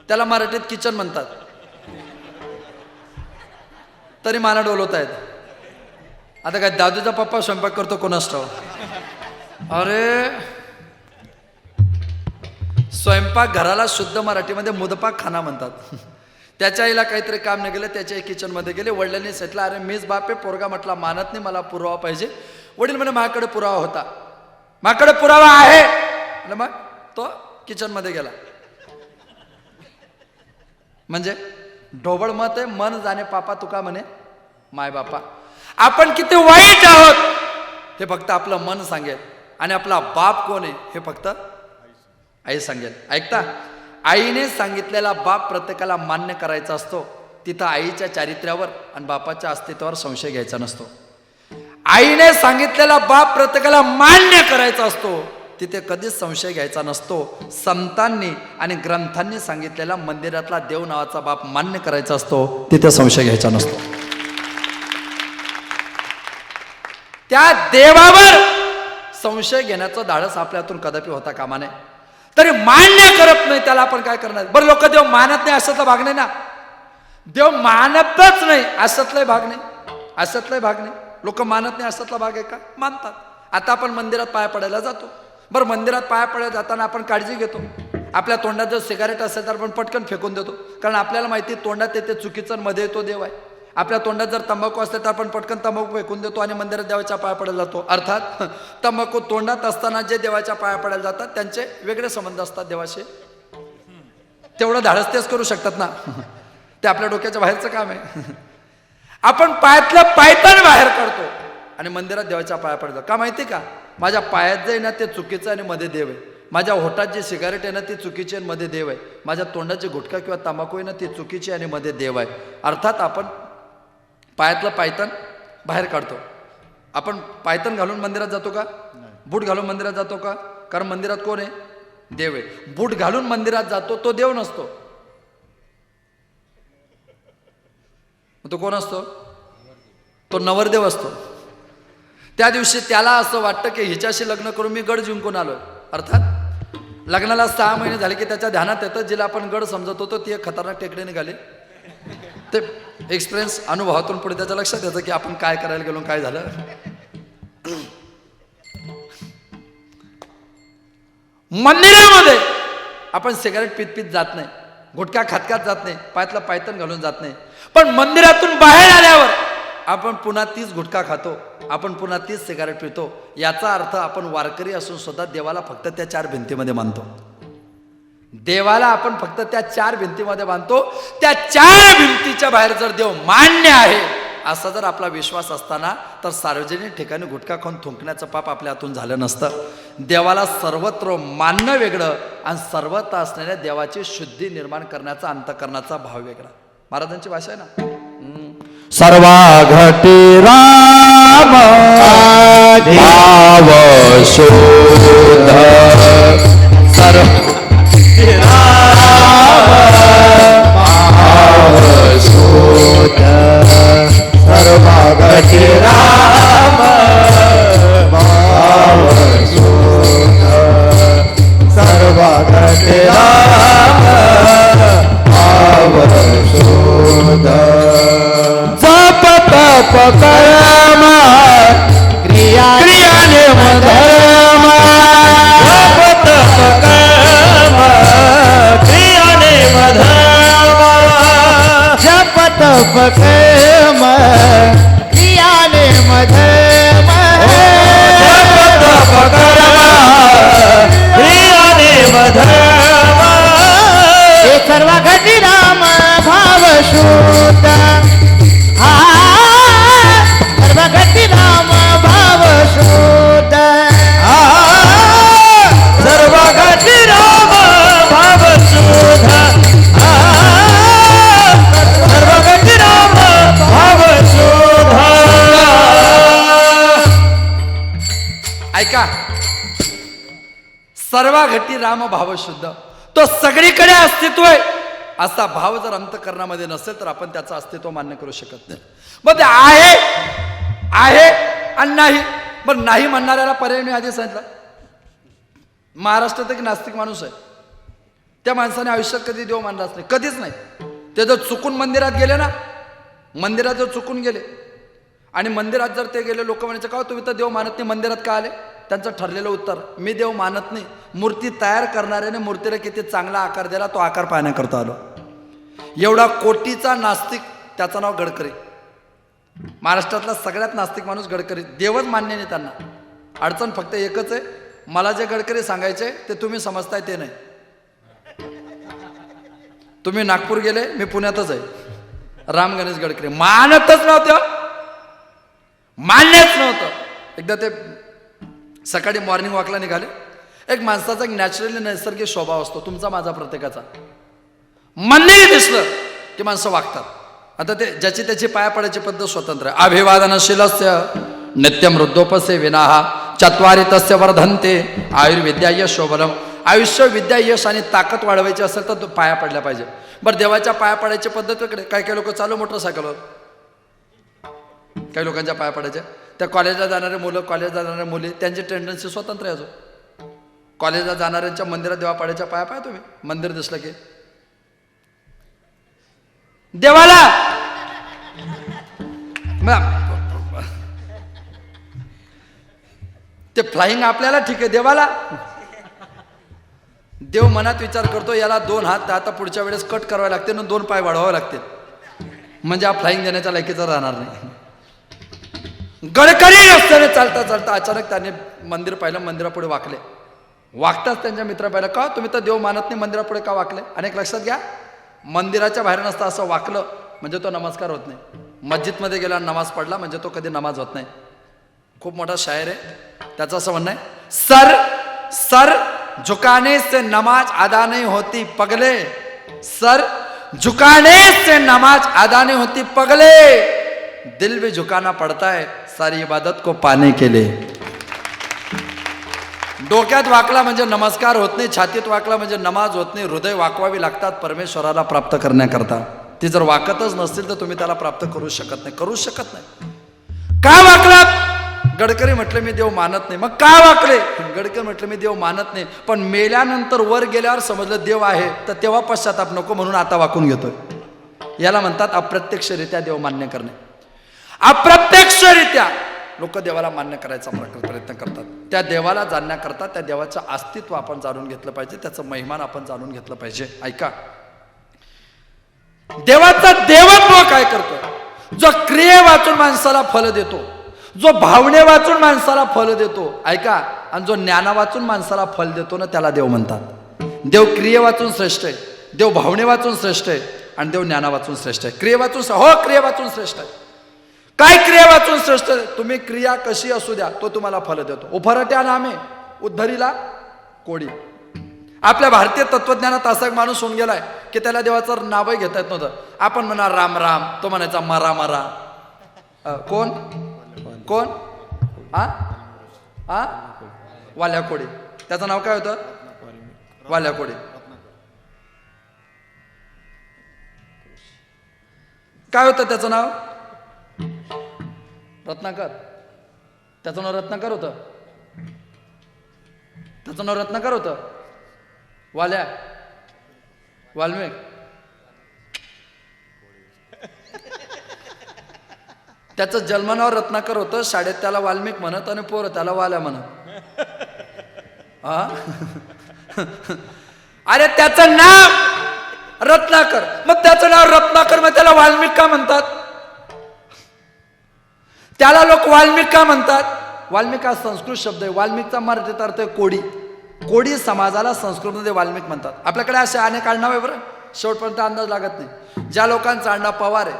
[SPEAKER 2] त्याला मराठीत किचन म्हणतात. तरी माना डोलवतायत. आता काय दादूचा पप्पा स्वयंपाक करतो कोणास ठाऊक. अरे स्वयंपाक घराला शुद्ध मराठीमध्ये मुदपाक खाना म्हणतात. त्याच्या आईला काहीतरी काम नाही गेलं. त्याच्या किचनमध्ये गेले. वडिलांनी सांगितलं अरे मीच बाप आहे. पोरगा म्हटला मानत नाही, मला पुरावा पाहिजे. वडील म्हणे माझ्याकडे पुरावा होता. माझ्याकडे पुरावा आहे. मग तो किचनमध्ये गेला. म्हणजे ढोबळ मत आहे. मन जाणे पापा तुका म्हणे माय बापा. आपण किती वाईट आहोत हे फक्त आपलं मन सांगेल, आणि आपला बाप कोण आहे हे फक्त आई सांगेल. ऐकता, आईने सांगितलेला बाप प्रत्येकाला मान्य करायचा असतो. तिथं आईच्या चारित्र्यावर आणि बापाच्या अस्तित्वावर संशय घ्यायचा नसतो. आईने सांगितलेला बाप प्रत्येकाला मान्य करायचा असतो. तिथे कधीच संशय घ्यायचा नसतो. संतांनी आणि ग्रंथांनी सांगितलेला मंदिरातला देव नावाचा बाप मान्य करायचा असतो. तिथे संशय घ्यायचा नसतो. त्या देवावर संशय घेण्याचं धाडस आपल्यातून कदापि होता कामा नये. तरी मान्य करत नाही त्याला आपण काय करणार? बरं लोक देव मानत नाही अशातला भाग नाही ना. देव मानतच नाही अशातलाही भाग नाही. अशातलाही भाग नाही. लोक मानत नाही अशातला भाग आहे का? मानतात. आता आपण मंदिरात पाया पडायला जातो. बरं मंदिरात पाया पडायला जाताना आपण काळजी घेतो. आपल्या तोंडात जर सिगारेट असेल तर आपण पटकन फेकून देतो, कारण आपल्याला माहिती तोंडात येते चुकीचं, मध्ये येतो देव आहे. आपल्या तोंडात जर तंबाखू असते तर आपण पटकन तंबाखू फेकून देतो आणि मंदिरात देवाच्या पाया पडायला जातो. अर्थात तंबाखू तोंडात असताना जे देवाच्या पाया पडायला जातात त्यांचे वेगळे संबंध असतात देवाशी. तेवढं धाडस तेच करू शकतात ना. ते आपल्या डोक्याच्या बाहेरचं काम आहे. आपण पायातलं पायतान बाहेर काढतो आणि मंदिरात देवाच्या पाया पडतो. का माहिती का? माझ्या पायात जे आहे ना ते चुकीचं आणि मध्ये देव आहे. माझ्या होठात जी सिगारेट आहे ना ती चुकीची आणि मध्ये देव आहे. माझ्या तोंडाची गुटखा किंवा तंबाखू आहे ना ती चुकीची आणि मध्ये देव आहे. अर्थात आपण पायातलं पायतान बाहेर काढतो. आपण पायतान घालून मंदिरात जातो का? बूट घालून मंदिरात जातो का? कारण मंदिरात कोण आहे? देव आहे. बूट घालून मंदिरात जातो तो देव नसतो. तो कोण असतो? तो नवरदेव असतो. त्या दिवशी त्याला असं वाटतं की हिच्याशी लग्न करून मी गड जिंकून आलोय. अर्थात लग्नाला 6 महिने झाले की त्याच्या ध्यानात येतं जिला आपण गड समजत होतो ती एक खतरनाक टेकडे निघाली. ते एक्सपिरियन्स अनुभवातून पुढे त्याच्या लक्षात येतं की आपण काय करायला गेलो, काय झालं. मंदिरामध्ये आपण सिगारेट पित जात नाही. गुटखा खात जात नाही, पायातलं पायतन घालून जात नाही. पण मंदिरातून बाहेर आल्यावर आपण पुन्हा तीच गुटखा खातो, आपण पुन्हा तीच सिगारेट पितो. याचा अर्थ आपण वारकरी असून सुद्धा देवाला फक्त त्या 4 भिंतीमध्ये मानतो. देवाला आपण फक्त त्या 4 भिंतीमध्ये बांधतो. त्या 4 भिंतीच्या बाहेर जर देव मान्य आहे असा जर आपला विश्वास असताना तर सार्वजनिक ठिकाणी गुटखा खाऊन थुंकण्याचं पाप आपल्या हातून झालं नसतं. देवाला सर्वत्र मानणं वेगळं आणि सर्वत्र असणाऱ्या देवाची शुद्धी निर्माण करण्याचा अंतःकरणाचा भाव वेगळा. महाराजांची भाषा आहे ना.
[SPEAKER 3] सर्वा घटी राम भाव शोध सर्व शोध सर्वागती राम भाव शोध सर्वागती राम भाव शोध जप तप कर्म क्रियाने धर्म जप तप कर्म क्रियाने धर्म जप तप कर्म क्रियाने धर्म जप तप कर्म क्रियाने धर्म हे सर्व घटी राम भाव शुद्ध सर्व घटी राम भाव शुद्ध सर्व घटी राम भाव शुद्ध सर्व घटी राम भाव शुद्ध.
[SPEAKER 2] ऐका, सर्व घटी राम भाव शुद्ध, तो सगळीकडे अस्तित्व आहे असा भाव जर अंतःकरणामध्ये नसेल तर आपण त्याचं अस्तित्व मान्य करू शकत नाही. मग ते आहे आणि नाही. पण नाही म्हणणाऱ्याला पर्याय मी आधी सांगितलं. महाराष्ट्रात एक नास्तिक माणूस आहे, त्या माणसाने आयुष्यात कधी देव मानलाच नाही, कधीच नाही. ते जर चुकून मंदिरात गेले ना, मंदिरात जर चुकून गेले आणि मंदिरात जर ते गेले, लोक म्हणायचे का तुम्ही तर देव मानत नाही, मंदिरात का आले? त्यांचं ठरलेलं उत्तर, मी देव मानत नाही, मूर्ती तयार करणाऱ्याने मूर्तीला किती चांगला आकार दिला तो आकार पाहण्याकरता आलो. एवढा कोटीचा नास्तिक, त्याचं नाव गडकरी. महाराष्ट्रातला सगळ्यात नास्तिक माणूस गडकरी. देवच मान्य नाही त्यांना. अडचण फक्त एकच आहे, मला जे गडकरी सांगायचे ते तुम्ही समजताय ते नाही. तुम्ही नागपूर गेले, मी पुण्यातच आहे. राम गणेश गडकरी मानतच नव्हतं, मान्यच नव्हतं. एकदा ते सकाळी मॉर्निंग वॉकला निघाले. एक माणसाचा एक नॅचरली नैसर्गिक स्वभाव असतो, तुमचा माझा प्रत्येकाचा. मंदिर दिसलं की माणसं वागतात. आता ते ज्याची त्याची पाया पडायची पद्धत स्वतंत्र आहे. अभिवादनशीलस्य नित्यम वृद्धोपसे विनाहा चत्वारी तस्य वर्धन्ते आयुर्विद्या यश शोभनम. आयुष्य, विद्या, यश आणि ताकद वाढवायची असेल तर तो पाया पडला पाहिजे. बरं, देवाच्या पाया पडायची पद्धत वेगळे. काही काही लोक चालू मोटरसायकलवर, काही लोकांच्या पाया पडायच्या. त्या कॉलेजला जाणारे मुलं, कॉलेजला जाणाऱ्या मुली, त्यांची टेंडन्सी स्वतंत्र आहे. अजून कॉलेजला जाणाऱ्यांच्या मंदिरात देवा पाडायच्या पाया पाय तुम्ही. मंदिर दिसलं की देवाला ते फ्लाइंग आपल्याला ठीक आहे, देवाला देव मनात विचार करतो याला 2 हात आता पुढच्या वेळेस कट करावे लागते आणि 2 पाय वाढवावे लागते, म्हणजे हा फ्लाइंग देण्याच्या लायकीचा राहणार नाही. गडकरी रस्त्याने चालता चालता अचानक त्याने मंदिर पाहिलं, मंदिरापुढे वाकले. वागताच त्यांच्या मित्र पाहिलं, का तुम्ही तर देव मानत नाही, मंदिरापुढे का वाकले? अनेक लक्षात घ्या, मंदिराच्या बाहेर नसता असं वाकलं म्हणजे तो नमस्कार होत नाही. मस्जिदमध्ये गेला नमाज पडला म्हणजे तो कधी नमाज होत नाही. खूप मोठा शायर आहे, त्याचं असं म्हणणं आहे, सर सर झुकाने से नमाज अदा नहीं होती पगले, सर झुकाने से नमाज अदा नहीं होती पगले, दिल भी झुकाना पड़ता है सारी इबादत को पाने के लिए. डोक्यात वाकला म्हणजे नमस्कार होत नाही, छातीत वाकला म्हणजे नमाज होत नाही. हृदय वाकवावी लागतात परमेश्वराला प्राप्त करण्याकरता. ती जर वाकतच नसतील तर तुम्ही त्याला प्राप्त करू शकत नाही, करू शकत नाही. का वाकलात? गडकरी म्हटलं मी देव मानत नाही. मग का वाकले? गडकरी म्हटलं मी देव मानत नाही, पण मेल्यानंतर वर गेल्यावर समजलं देव आहे, तर तेव्हा पश्चाताप नको म्हणून आता वाकून घेतोय. याला म्हणतात अप्रत्यक्षरित्या देव मान्य करणे. अप्रत्यक्षरित्या लोक देवाला मान्य करायचा प्रयत्न करतात. त्या देवाला जाणण्याकरता त्या देवाचं अस्तित्व आपण जाणून घेतलं पाहिजे, त्याचं महिमान आपण जाणून घेतलं पाहिजे. ऐका, देवाचा देवत्व काय करतो? जो क्रिये वाचून माणसाला फल देतो, जो भावने वाचून माणसाला फल देतो, ऐका, आणि जो ज्ञाना वाचून माणसाला फल देतो ना, त्याला देव म्हणतात. देव क्रिये वाचून श्रेष्ठ आहे, देव भावने वाचून श्रेष्ठ आहे, आणि देव ज्ञाना वाचून श्रेष्ठ आहे. क्रिये वाचून क्रिये वाचून श्रेष्ठ आहे. काय क्रिया वाचून श्रेष्ठ? तुम्ही क्रिया कशी असू द्या, तो तुम्हाला फल देतो. उफरट्या नामे उद्धरीला कोडी. आपल्या भारतीय तत्वज्ञानात असा एक माणूस होऊन गेलाय की त्याला देवाचं नावही घेता येत नव्हतं. आपण म्हणा राम राम, तो म्हणायचा मरा मरा. कोण कोण? वाल्या कोडी. त्याचं नाव काय होतं? वाल्या कोडी. काय होतं त्याचं नाव? रत्नाकर. त्याचं नाव रत्नाकर होतं. त्याचं नाव रत्नाकर होतं. वाल्या, वाल्मिक. त्याचं जन्मनाव रत्नाकर होतं. शाळेत त्याला वाल्मिक म्हणत आणि पोरं त्याला वाल्या म्हणत. अरे त्याचं नाव रत्नाकर, मग त्याचं नाव रत्नाकर, मग त्याला वाल्मिक का म्हणतात? त्याला लोक वाल्मिक का म्हणतात? वाल्मिक हा संस्कृत शब्द आहे. वाल्मिकचा मराठीत अर्थ आहे कोडी. कोडी समाजाला संस्कृतमध्ये वाल्मिक म्हणतात. आपल्याकडे असे अनेक आडनाव आहे बरं, शेवटपर्यंत अंदाज लागत नाही. ज्या लोकांचं आडनाव पवार आहे,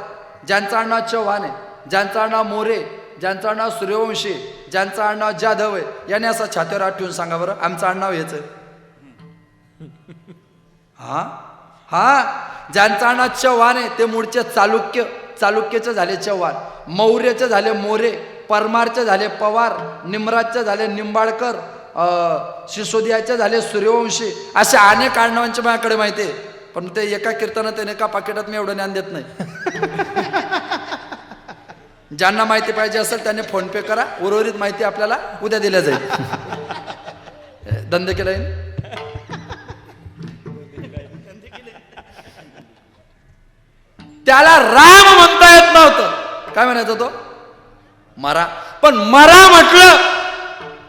[SPEAKER 2] ज्यांचं आडनाव चव्हाण आहे, ज्यांचं आडनाव मोरे, ज्यांचं आडनाव सूर्यवंशी, ज्यांचं आडनाव जाधव आहे, याने असं छातीवर हात ठेवून सांगा बरं, आमचं आडनाव हेच आहे. ज्यांचं आडनाव चव्हाण आहे ते मूळचे चालुक्य, चालुक्यचे झाले चव्हाण, मौर्यचे झाले मोरे, परमारचे झाले पवार, निमराजचे झाले निंबाळकर, सिसोदियाचे झाले सूर्यवंशी. असे अनेक आडनावांचे माझ्याकडे माहिती आहे, पण ते एका कीर्तनात एका पाकिटात मी एवढं ज्ञान देत नाही. ज्यांना माहिती पाहिजे असेल त्यांनी फोन पे करा, उर्वरित माहिती आपल्याला उद्या दिल्या जाईल. धंदे केलाय. त्याला राम म्हणता येत नव्हतं. काय म्हणायचं तो? मरा. पण मरा म्हटलं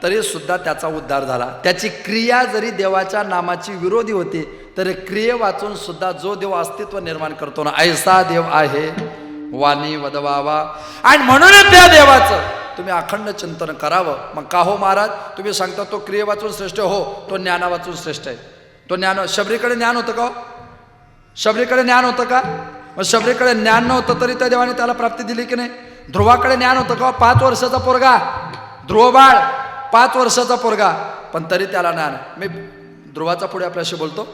[SPEAKER 2] तरी सुद्धा त्याचा उद्धार झाला. त्याची क्रिया जरी देवाच्या नामाची विरोधी होती तरी क्रिये वाचून सुद्धा जो देव अस्तित्व निर्माण करतो ना, ऐसा देव आहे वाणी वदवावा. आणि म्हणूनच त्या देवाचं तुम्ही अखंड चिंतन करावं. मग का हो महाराज तुम्ही सांगता तो क्रिये वाचून श्रेष्ठ? हो, तो ज्ञाना वाचून श्रेष्ठ आहे. तो ज्ञान, शबरीकडे ज्ञान होतं का? शबरीकडे ज्ञान होतं का? मग शबरीकडे ज्ञान नव्हतं तरी त्या देवाने त्याला प्राप्ती दिली की नाही? ध्रुवाकडे ज्ञान होतं का? 5 वर्षाचा पोरगा, ध्रुव बाळ 5 वर्षाचा पोरगा, पण तरी त्याला ज्ञान. मी ध्रुवाचा पुढे आपल्याशी बोलतो.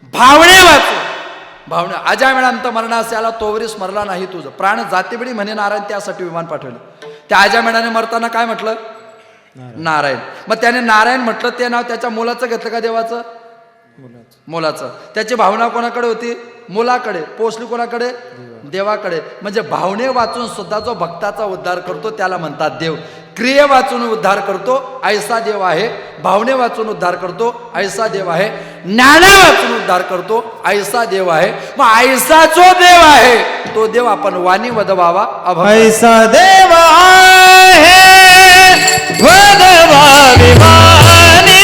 [SPEAKER 2] भावने वाचू, भावने अजामिळांत मरणास याला तोवरी स्मरला नाही तुझं प्राण जातीबिडी म्हणे नारायण, त्यासाठी विमान पाठवले. त्या अजामिळाने मरताना काय म्हटलं? नारायण. मग त्याने नारायण म्हटलं, ते नाव त्याच्या मुलाचं घेतलं का देवाचं? मुलाचं. त्याची भावना कोणाकडे होती? मुलाकडे. पोचली कोणाकडे? देवाकडे. म्हणजे भावने वाचून सुद्धा जो भक्ताचा उद्धार करतो त्याला म्हणतात देव. क्रिये वाचून उद्धार करतो ऐसा देव आहे. भावने वाचून उद्धार करतो ऐसा देव आहे. ज्ञाना वाचून उद्धार करतो ऐसा देव आहे. मग ऐसा जो देव आहे तो देव आपण वाणी वदवावा.
[SPEAKER 3] ऐसा देव आहे वदवा विमानी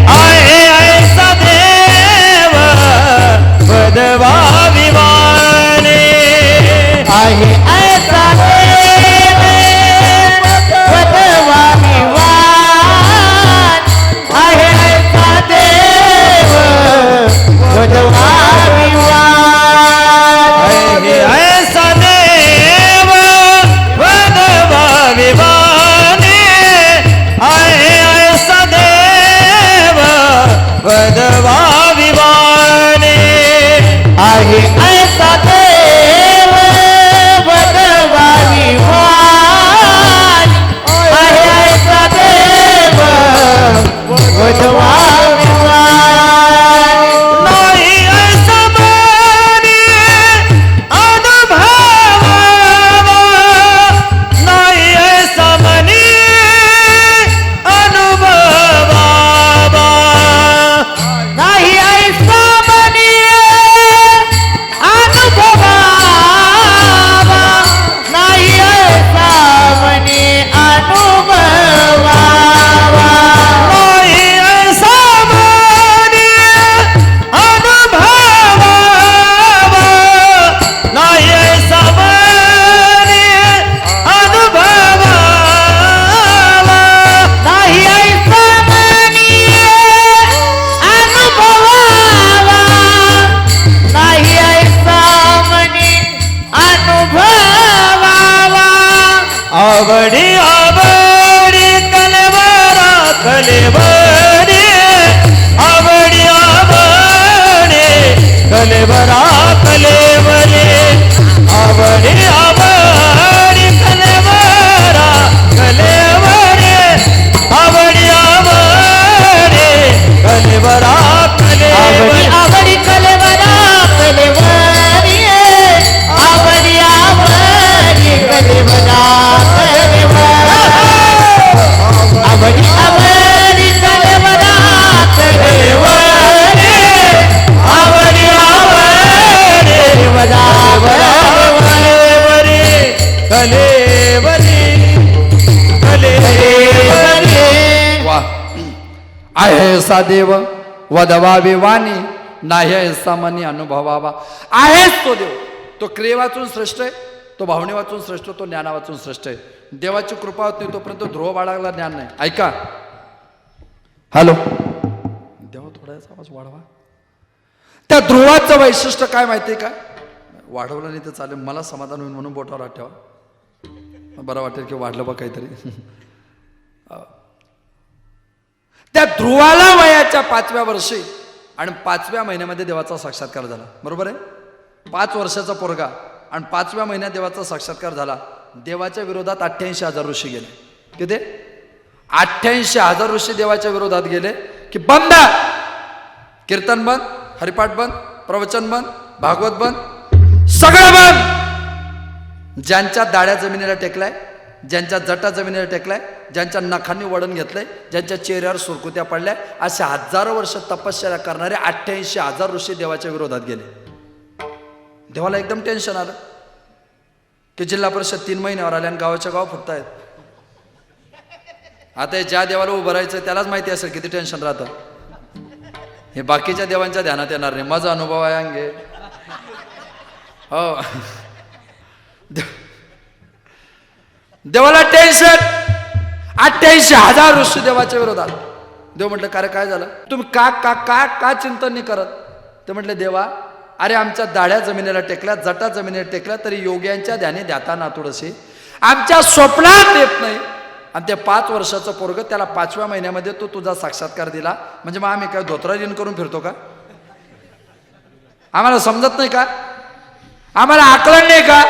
[SPEAKER 3] आहे. ऐसा देव वदवा विमानी आहे. ऐसा देव वदवा विमान आहे. ऐसा देव वदवा विमान आहे. ऐसा देव वदवा विमान
[SPEAKER 2] आहे सा देव वदवावी वाणी नाही ऐसा मनी अनुभवावा. आहेच तो देव. तो क्रिये वाचून श्रेष्ठ आहे, तो भावने वाचून श्रेष्ठ, तो ज्ञाना वाचून श्रेष्ठ आहे. देवाची कृपा होत नाही तोपर्यंत ध्रुव बाळगला ज्ञान नाही. ऐका, हॅलो, देवा थोडा आवाज वाढवा. त्या ध्रुवाचं वैशिष्ट्य काय माहितीये का? वाढवलं नाही तर चालेल, मला समाधान होईल म्हणून बोटावर हात ठेवा, बरं वाटेल की वाढलं बा काहीतरी. त्या ध्रुवाला वयाच्या 5व्या वर्षी आणि 5व्या महिन्यामध्ये देवाचा साक्षात्कार झाला. बरोबर आहे? 5 वर्षाचा पोरगा आणि 5व्या महिन्यात देवाचा साक्षात्कार झाला. देवाच्या विरोधात 88,000 ऋषी गेले. किती? 88,000 ऋषी देवाच्या विरोधात गेले की बंद, कीर्तन बंद, हरिपाठ बंद, प्रवचन बंद, भागवत बंद, सगळं बंद. ज्यांच्या दाढ्या जमिनीला टेकलाय, ज्यांच्या जटा जमिनीला टेकलाय, ज्यांच्या नखांनी वडण घेतलंय, ज्यांच्या चेहऱ्यावर सुरकुत्या पडल्या, असे हजारो वर्ष तपश्चर्या करणारे 88,000 ऋषी देवाच्या विरोधात गेले. देवाला एकदम टेन्शन आलं की जिल्हा परिषद 3 महिन्यावर आले आणि गावाच्या गाव फुटतायत. आता हे ज्या देवाला उभं राहायचं त्यालाच माहिती असेल किती टेन्शन राहतं. हे बाकीच्या देवांच्या ध्यानात येणार नाही. माझा अनुभव आहे अंगे. हो, देवाला टेन्शन. 88,000 ऋषी देवाच्या विरोधात. देव म्हटलं का रे काय झालं? तुम्ही का का का का चिंतन नाही करत? ते म्हटले देवा, अरे आमच्या दाढ्या जमिनीला टेकल्या, जटा जमिनीला टेकल्या, तरी योग्यांच्या ध्यानी ध्याता नातुडशी आमच्या स्वप्नात येत नाही. आणि ते 5 वर्षाचं पोरग, त्याला 5व्या महिन्यामध्ये तू तुझा साक्षात्कार दिला म्हणजे मग आम्ही काय धोत्रा दिन करून फिरतो का? आम्हाला समजत नाही का? आम्हाला आकलन नाही का?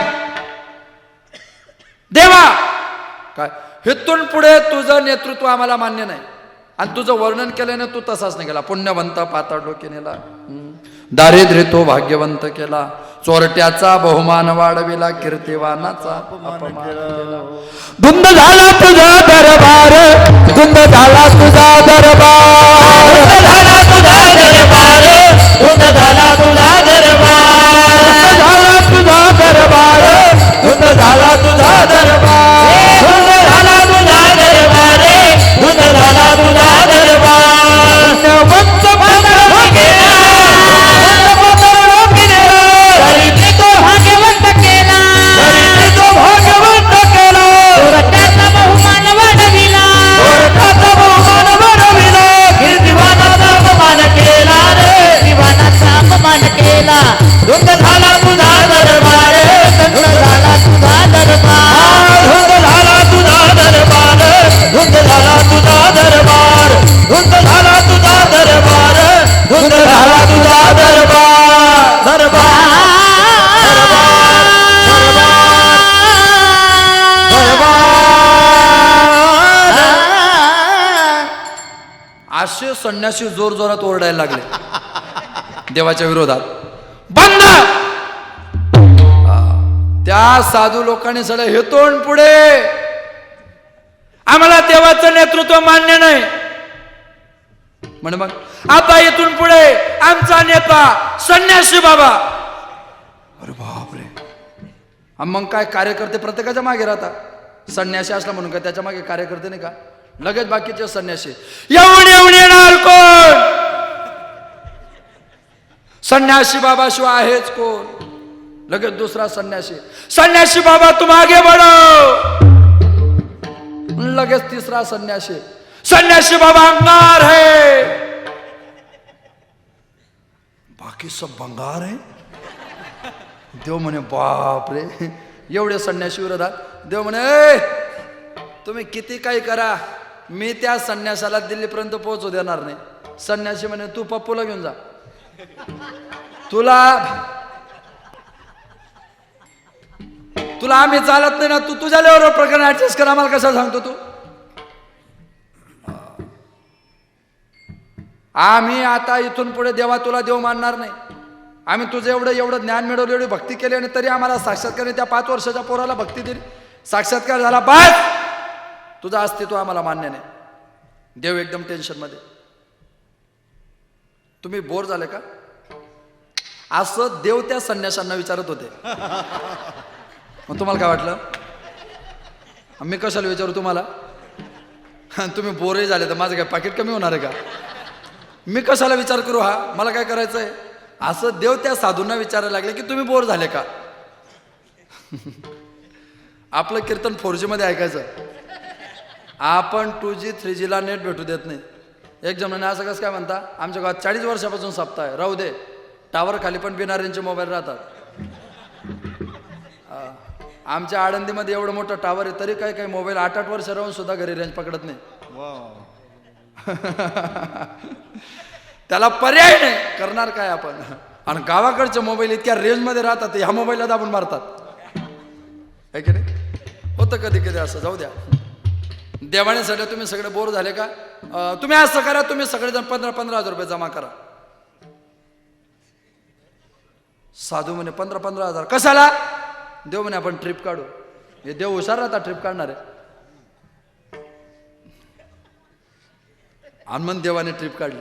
[SPEAKER 2] देवा काय हेतून पुढे तुझं नेतृत्व आम्हाला मान्य नाही. आणि तुझं वर्णन केल्याने तू तसाच नाही गेला. पुण्यवंत पाताळ डोके नेला, दारिद्र्य तो भाग्यवंत केला, चोरट्याचा बहुमान वाढविला, कीर्तिवानाचा अपमान केला. धुंद झाला तुझा दरबार, धुंद झाला तुझा दरबार, धुंद झाला तुझा दरबार, धुंद झाला तुझा दरबार, धुंद झाला तुझा दरबार, धुंद झाला तुझा दरबार, धुंद झाला तुझा दरबार, धुंद झाला तुझा दरबार. पुण्यवंत पाताळ गेला,
[SPEAKER 4] भाग्यवंत केला,
[SPEAKER 2] तो भाग्यवंत केला,
[SPEAKER 4] चोरट्याचा बहुमान वाढविला,
[SPEAKER 2] चोरट्याचा बहुमान वाढविला,
[SPEAKER 4] कीर्तिवानाचा अपमान केला रे, कीर्तिवानाचा अपमान केला.
[SPEAKER 2] धुंद झाला तुझा दरबार,
[SPEAKER 4] धुंद झाला तुझा दरबार,
[SPEAKER 2] धुंद झाला तुझा दरबार, धुंद झाला तुझा दरबार, धुंद झाला तुझा दरबार, धुंद झाला तुझा दरबार, दरबार असे संन्यासी जोर जोरात ओरडायला लागले देवाच्या विरोधात. बंद. त्या साधू लोकांनी सगळं हेतून पुढे, आम्हाला देवाचं नेतृत्व मान्य नाही म्हणे. मग आता इथून पुढे आमचा नेता संन्यासी बाबा. अरे बापरे. मग काय कार्यकर्ते प्रत्येकाच्या मागे राहतात. संन्यासी असला म्हणून काय त्याच्या मागे कार्यकर्ते नाही का? लगेच बाकीचे संन्यासी येऊन येऊन येणार कोण? संन्यासी बाबा शिवाय आहेच कोण? लगेच दुसरा संन्यासी, संन्यासी बाबा तुम आगे बढ़ो. लगेच तिसरा संन्यासी, संन्यासी बाबा अंगार है. बाकी सब भंगार है. देव म्हणे बाप रे, एवढे संन्यासी विरोधात. देव म्हणे तुम्ही किती काही करा, मी त्या संन्यासाला दिल्लीपर्यंत पोहोचू देणार नाही. संन्यासी म्हणे तू पप्पूला घेऊन जा, तुला आम्ही चालत नाही ना, तू तुझ्या लेवलवर प्रकरण ऍडजस्ट कर, आम्हाला कसं सांगतो तू? आम्ही आता इथून पुढे देवा तुला देव मानणार नाही. आम्ही तुझं एवढं ज्ञान मिळवलं, एवढी भक्ती केली आणि तरी आम्हाला साक्षात्कार नाही. त्या 5 वर्षाच्या पोराला भक्ती दिली, साक्षात्कार झाला, बस तुझं अस्तित्व आम्हाला मान्य नाही. देव एकदम टेन्शन मध्ये. तुम्ही बोर झाले का? असं देव त्या संन्याशांना विचारत होते. मग तुम्हाला काय वाटलं? मी कशाला विचारू तुम्हाला? तुम्ही बोरही झाले तर माझं काय पाकिट कमी होणार आहे का? मी कशाला विचार करू, हा मला काय करायचं आहे? असं देव त्या साधूंना विचारायला लागले की तुम्ही बोर झाले का? आपलं कीर्तन 4G मध्ये ऐकायचं, आपण 2G 3G ला नेट भेटू देत नाही. एक जणांनी असं कसं काय म्हणता, आमच्या गावात 40 वर्षापासून सप्ताह आहे, राहू दे, टावर खाली पण बिना रेंजचे मोबाईल राहतात. आमच्या आळंदीमध्ये एवढं मोठं टावर आहे तरी काही काही मोबाईल 8-8 वर्ष राहून सुद्धा घरी रेंज पकडत नाही. त्याला पर्याय नाही, करणार काय आपण? आणि गावाकडचे मोबाईल इतक्या रेंजमध्ये राहतात, ह्या मोबाईलला दाबून मारतात, आहे की नाही? होतं कधी कधी असं. जाऊ द्या, देवाने सगळे तुम्ही सगळे बोर झाले का? तुम्ही असं करा, तुम्ही सगळेजण 15,000 रुपये जमा करा. साधू म्हणे 15,000 कशाला? देव म्हणे आपण ट्रिप काढू. हे देव हुशार राहता, ट्रिप काढणार आहे. हनुमान देवाने ट्रिप काढली.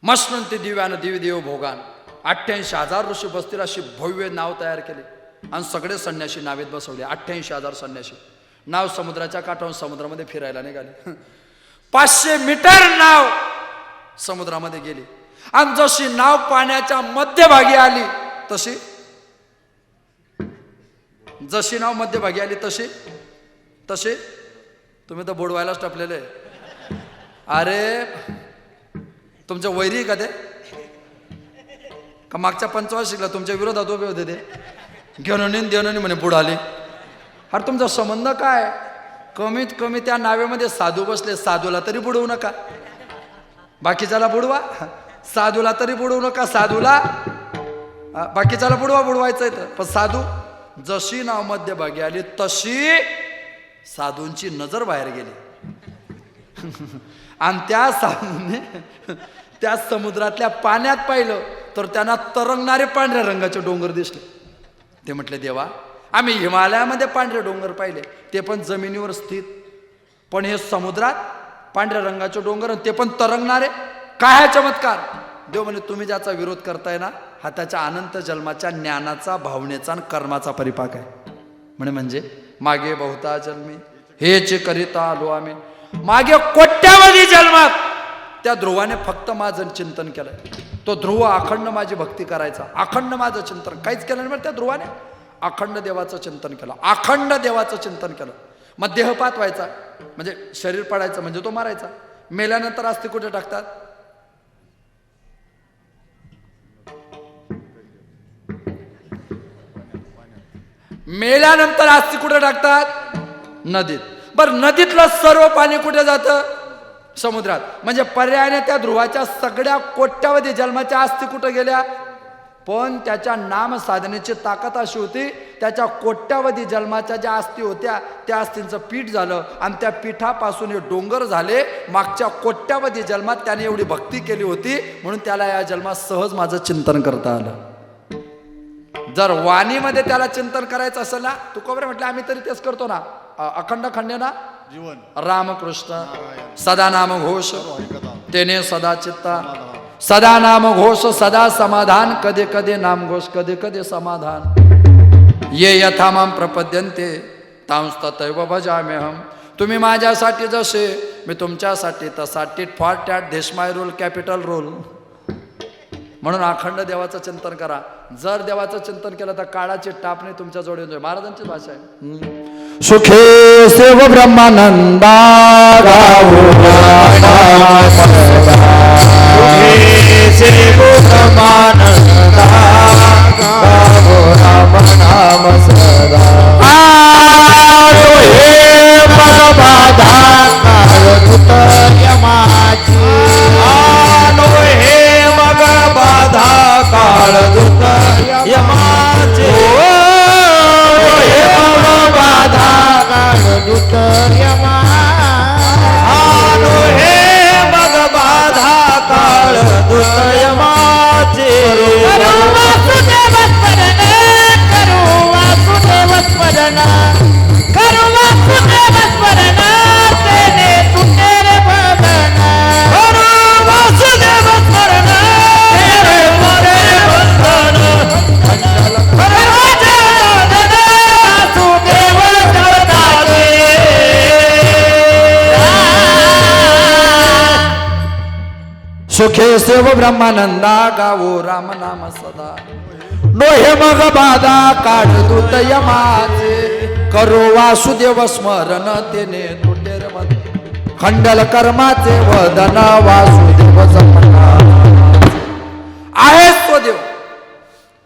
[SPEAKER 2] मस्तंती दिव्यानं दिवी देव भोगान 88,000 ऋषी बसतील अशी भव्य नाव तयार केली आणि सगळे संन्याशी नावेत बसवले. 88,000 संन्याशी नाव समुद्राच्या काठावरून समुद्रामध्ये फिरायला निघाले. 500 मीटर नाव समुद्रामध्ये गेली आणि जशी नाव पाण्याच्या मध्यभागी आली जशी नाव मध्यभागी आली तशी तुम्ही तर बुडवायलाच टपलेले. अरे तुमच्या वैरी का ते? का मागच्या 25 तुमच्या विरोधात उभे होते ते? घेणं म्हणे बुडाले. अरे तुमचा संबंध काय? कमीत कमी त्या नावेमध्ये साधू बसले, साधूला तरी बुडवू नका. बाकीच्याला बुडवा, साधूला तरी बुडवू नका. साधूला बाकीच्याला बुडवायचं आहे. पण साधू जशी नाव मध्यभागी आली तशी साधूंची नजर बाहेर गेली आणि त्या साधूने त्या समुद्रातल्या पाण्यात पाहिलं तर त्यांना तरंगणारे पांढऱ्या रंगाचे डोंगर दिसले. ते म्हटले, देवा आम्ही हिमालयामध्ये पांढरे डोंगर पाहिले, ते पण जमिनीवर स्थित, पण हे समुद्रात पांढऱ्या रंगाचे डोंगर आणि ते पण तरंगणारे, काय हा चमत्कार? देव म्हणे, तुम्ही ज्याचा विरोध करताय ना, हा त्याच्या अनंत जन्माच्या ज्ञानाचा, भावनेचा आणि कर्माचा परिपाक आहे. म्हणजे मागे बहुता जन्मी हेच करिता आलो आम्ही. मागे कोट्यावधी जन्मात त्या ध्रुवाने फक्त माझं चिंतन केलंय. तो ध्रुव अखंड माझी भक्ती करायचा, अखंड माझं चिंतन, काहीच केलं नाही. त्या ध्रुवाने अखंड देवाचं चिंतन केलं, अखंड देवाचं चिंतन केलं. मग देहपात व्हायचा म्हणजे शरीर पडायचं, म्हणजे तो मारायचा. मेल्यानंतर अस्थि कुठे टाकतात? मेल्यानंतर अस्थि कुठे टाकतात? नदीत. बरं, नदीतलं सर्व पाणी कुठे जातं? समुद्रात. म्हणजे पर्यायाने त्या ध्रुवाच्या सगळ्या कोट्यावधी जन्माच्या अस्थि कुठे गेल्या? पण त्याच्या नाम साधनेची ताकद अशी होती, त्याच्या कोट्यावधी जन्माच्या ज्या अस्थी होत्या त्या अस्थींचं पीठ झालं आणि त्या पीठापासून हे डोंगर झाले. मागच्या कोट्यावधी जन्मात त्याने एवढी भक्ती केली होती म्हणून त्याला या जन्मात सहज माझं चिंतन करता आलं. जर वाणीमध्ये त्याला चिंतन करायचं असेल ना, तू कबरे म्हटलं आम्ही तरी तेच करतो ना, अखंड खंडे ना जीवन रामकृष्ण सदा नाम घोष तेने सदा चित्ता, सदा नाम घोष सदा समाधान, कदे कदे नाम घोष कदे कदे समाधान. ये यथा माम प्रपद्यन्ते तांस्ततैव भजाम्यहम. तुम्ही माझ्यासाठी जसे मी तुमच्यासाठी तसा, टिट फॉर टॅट, देश माय रोल, कॅपिटल रोल. म्हणून अखंड देवाचं चिंतन करा. जर देवाचं चिंतन केलं तर काळाची टापणी तुमच्या जोड येऊन जाईल. महाराजांची भाषा आहे.
[SPEAKER 3] सुखे सेव ब्रह्मानंदा गावो सेव ब्रह्मानंदा गावो राम नाम सदा. हे भगवादा काळदूत यमाची, हे भगवादा काळदूत यमाचे, हे भगवादा काळदूत यमानो, हे भगवादा काळदूत यमाचे.
[SPEAKER 4] करू वासुदेव स्मरण, करू वासुदेव स्मरण, करू वासुदेव स्मरण, तेने तुटे रे बंधन.
[SPEAKER 3] करू वासुदेव स्मरण, तेरे मोरे बंधन.
[SPEAKER 4] वासुदेव जगताचे,
[SPEAKER 2] सुखे सेव ब्रह्मानंदा गावो राम नाम सदा डोहे मग बाधा काढ दूत यमाचे करो वासुदेव स्मरण तेने तुटेर मन खंडल कर्माचे वदन वासुदेव जपना आहे तो देव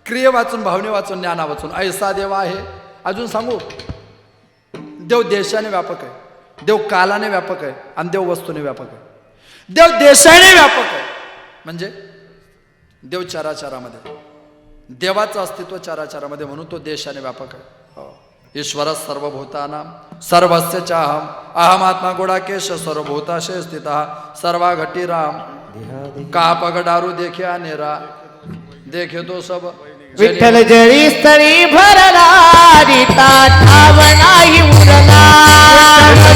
[SPEAKER 2] क्रिये वाचून भावने वाचून ज्ञाना वाचून ऐसा देव आहे. अजून सांगू देव देशाने व्यापक आहे, देव कालाने व्यापक आहे आणि देव वस्तूने व्यापक आहे. देव देशाने व्यापक आहे म्हणजे देव चराचरामध्ये, देवाचं अस्तित्व चराचरामध्ये म्हणून तो देशाने व्यापक आहे. ईश्वर सर्वभूतानां सर्वस्य चाहम अहमात्मा गुडाकेश सर्वभूताशे स्थितः सर्वा घटी राम का पगडारू देखे अनेरा देखे तो सब
[SPEAKER 4] विठ्ठल जळी स्थळी भरला रीता ठाव नाही उरला.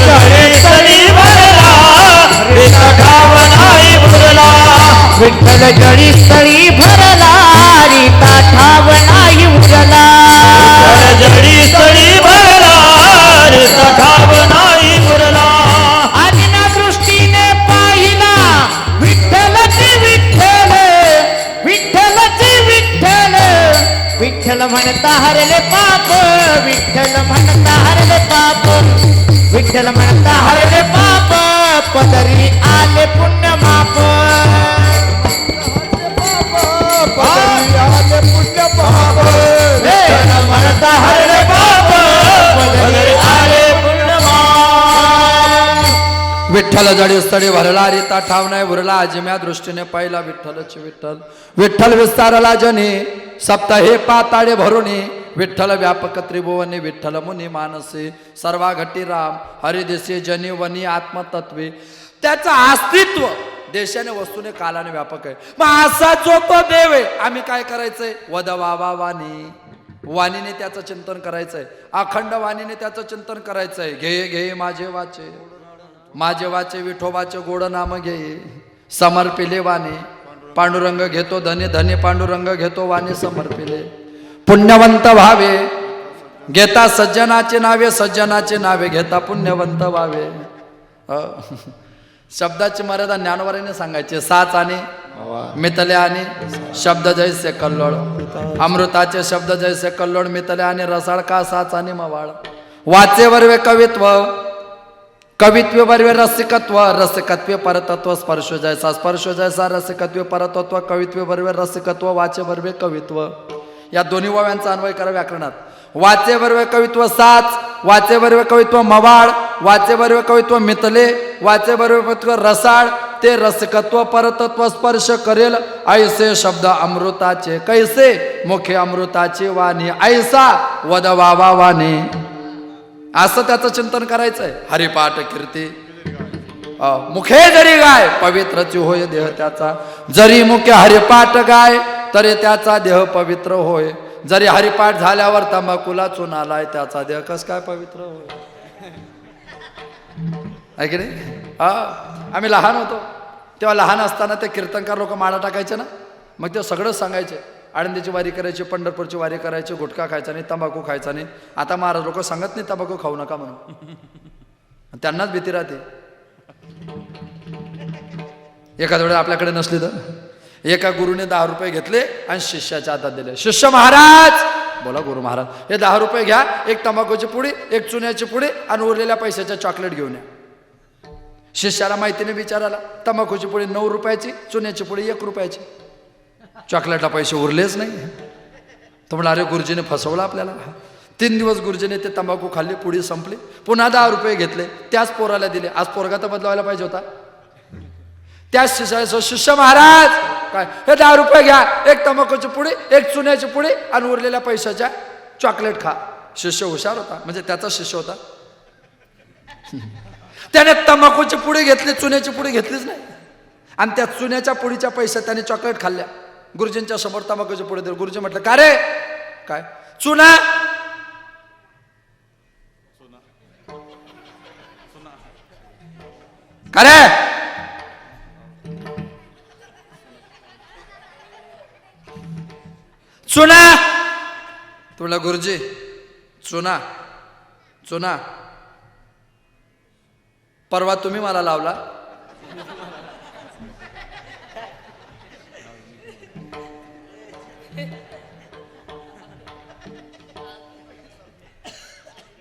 [SPEAKER 4] जळी स्थळी भरला रीता ठाव नाही उरला. विठ्ठल जळी स्थळी भरला रीता ठाव नाही उरला. जळी स्थळी भरला रीता ठाव नाही उरला. आदिना दृष्टीने पाहिला विठ्ठलची विठ्ठल विठ्ठलची विठ्ठल. विठ्ठल म्हणता हरले पाप विठ्ठल म्हणता हरले पाप विठ्ठल म्हणता हरले पाप पदरी आले पुण्य माप. पदरी आले पुण्य पाप विठ्ठल म्हणता हरले पाप पदरी आले पुण्य माप.
[SPEAKER 2] विठ्ठल जडी स्थळी भरला रीता ठाव नाही उरला. अजिम्या दृष्टीने पाहिला विठ्ठलची विठ्ठल विठ्ठल विस्तारला जनी सप्ताहे पाताळे भरुणी. विठ्ठल व्यापक त्रिभुवनी विठ्ठल मुनी मानसे सर्वा घटी राम हरिदिसे जनी वनी आत्मतत्वे. त्याचं अस्तित्व देशाने वस्तूने कालाने व्यापक आहे. मग असा जो तो देव आहे आम्ही काय करायचंय वद वावा वाणी वाणीने त्याचं चिंतन करायचंय. अखंड वाणीने त्याचं चिंतन करायचंय. घे घे माझे वाचे माझे वाचे विठोबाचे गोड नाम घे समर्पिले वाणी पांडुरंग घेतो धने धने पांडुरंग घेतो वाणी समर्पिले. पुण्यवंत व्हावे घेता सज्जनाचे नावे सज्जनाचे नावे घेता पुण्यवंत व्हावे. शब्दाची मर्यादा ज्ञानवराने सांगायचे. साच आणि मितले आणि शब्द जैसे कल्लोळ अमृताचे शब्द जैसे कल्लोळ मितले आणि रसाळ का साच आणि मवाळ. वाचे वर्वे कवित्व कवित्व वर्वे रसिकत्व रसिकत्व परतत्व स्पर्श जैसा स्पर्श जैसा रसिकत्व परतत्व कवित्व वर्वे रसिकत्व वाचे वर्वे कवित्व. या दोन्ही वाव्यांचा अन्वय करा व्याकरणात. वाचे वर्वे कवित्व साच वाचे वर्वे कवित्व मवाळ वाचे वर्वे कवित्व मितले वाचे वर्वे कवित्व रसाळ ते रसिकत्व परतत्व स्पर्श करेल ऐसे शब्द अमृताचे कैसे मुखे अमृताची वाणी ऐसा वद वावा वाणी. असं त्याचं चिंतन करायचंय. हरिपाठ कीर्ती मुखे जरी गाय पवित्रची होय देह त्याचा. जरी मुखे हरिपाठ गाय तरी त्याचा देह पवित्र होय. जरी हरिपाठ झाल्यावर तंबाखूला चून आलाय त्याचा देह कस काय पवित्र होय. आहे की नाही. आम्ही लहान होतो तेव्हा लहान असताना ते कीर्तनकार लोक माळा टाकायचे ना मग ते सगळंच सांगायचे. आळंदीची वारी करायची पंढरपूरची वारी करायची गुटखा खायचा नाही तंबाखू खायचा नाही. आता महाराज लोक सांगत नाही तंबाखू खाऊ नका म्हणून त्यांनाच भीती राहते. एखाद्या वेळेला आपल्याकडे नसली तर एका गुरुने 10 रुपये घेतले आणि शिष्याच्या हातात दिले. शिष्य महाराज बोला गुरु महाराज हे 10 रुपये घ्या एक तंबाखूची पुडी एक चुन्याची पुडी आणि उरलेल्या पैशाच्या चॉकलेट घेऊन या. शिष्याला माहितीने विचारायला तंबाखूची पुडी 9 रुपयाची चुन्याची पुडी 1 रुपयाची. चॉकलेटला पैसे उरलेच नाही. तो म्हणला अरे गुरुजीने फसवलं आपल्याला. 3 दिवस गुरुजीने ते तंबाखू खाल्ली पुडी संपली. पुन्हा 10 रुपये घेतले त्याच पोराला दिले. आज पोरगा तर बदलावायला पाहिजे होता. त्याच शिष्याला शिष्य महाराज काय हे 10 रुपये घ्या एक तंबाखूची पुडी एक चुन्याची पुडी आणि उरलेल्या पैशाच्या चॉकलेट खा. शिष्य हुशार होता म्हणजे त्याचा शिष्य होता. त्याने तंबाखूची पुडी घेतली चुन्याची पुडी घेतलीच नाही आणि त्या चुन्याच्या पुडीच्या पैशात त्याने चॉकलेट खाल्ल्या. गुरुजींच्या समोर तंबाखूची पुडी दिली. गुरुजी म्हटलं का रे काय चुना का रे चुना. तुला गुरुजी चुना चुना परवा तुम्ही मला लावला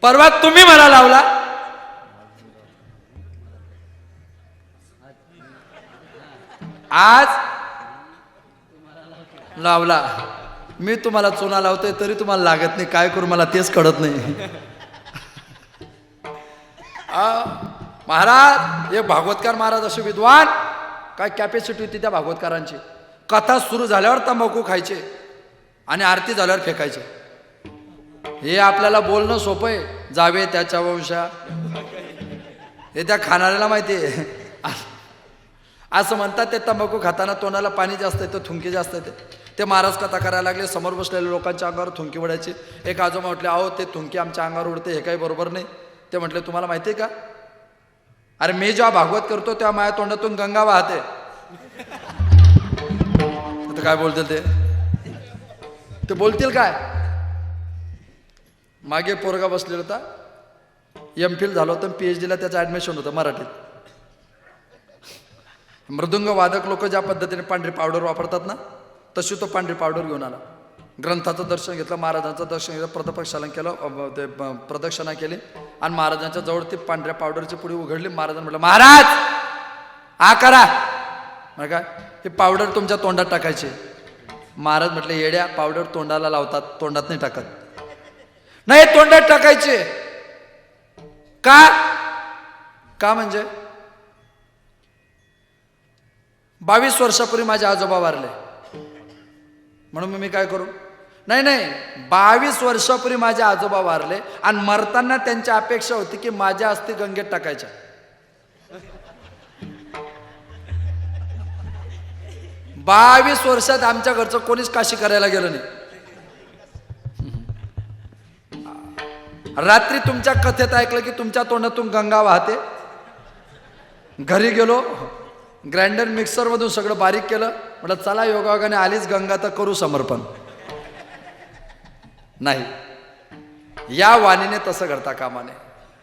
[SPEAKER 2] परवा तुम्ही मला लावला, आज लावला. मी तुम्हाला चुना लावतोय तरी तुम्हाला लागत नाही. काय करू मला तेच कळत नाही. महाराज, एक भागवतकार महाराज असे विद्वान, काय कॅपॅसिटी होती त्या भागवतकारांची. कथा सुरू झाल्यावर तंबाखू खायचे आणि आरती झाल्यावर फेकायचे. हे आपल्याला बोलणं सोपं आहे. जावे त्याच्या वंशा, हे त्या खाणाऱ्याला माहिती आहे. असं म्हणतात ते तंबाखू खाताना तोंडाला पाणी जास्त येतं, थुंकी जास्त येते. ते महाराज कथा करायला लागले. समोर बसलेल्या लोकांच्या अंगावर थुंकी उडायची. एक आजोबा म्हटले, अहो ते थुंकी आमच्या अंगावर उडते, हे काही बरोबर नाही. ते म्हटले, तुम्हाला माहिती आहे का, अरे मी जेव्हा भागवत करतो तेव्हा माझ्या तोंडातून गंगा वाहते. आता काय बोलतील ते बोलतील काय. मागे पोरगा बसलेला होता, MPhil झालं होतं, PhD ला त्याचं ॲडमिशन होतं मराठीत. मृदुंग वादक लोक ज्या पद्धतीने पांढरी पावडर वापरतात ना, तशी तो पांढरी पावडर घेऊन आला. ग्रंथाचं दर्शन घेतलं, महाराजांचं दर्शन घेतलं, प्रदक्षिणा केलं, ते प्रदक्षिणा केली आणि महाराजांच्या जवळ ती पांढऱ्या पावडरची पुडी उघडली. महाराजांनी म्हटलं, महाराज हा करा. मग काय, हे पावडर तुमच्या तोंडात टाकायची. महाराज म्हटले, येड्या, पावडर तोंडाला लावतात, तोंडात नाही टाकत. नाही, तोंडात टाकायचे. का म्हणजे 22 वर्षापूर्वी माझे आजोबा वारले, म्हणून मी काय करू. नाही, 22 वर्षापूर्वी माझे आजोबा वारले आणि मरताना त्यांची अपेक्षा होती की माझ्या अस्थी गंगेत टाकायच्या. 22 वर्षात आमच्या घरचं कोणीच काशी करायला गेलं नाही. रात्री तुमच्या कथेत ऐकलं की तुमच्या तोंडातून गंगा वाहते. घरी गेलो, ग्राइंडर मिक्सर मधून सगळं बारीक केलं. म्हटलं चला, योगायोगाने आलीच गंगा तर करू समर्पण. नाही, या वाणीने तसं घडता कामा नये.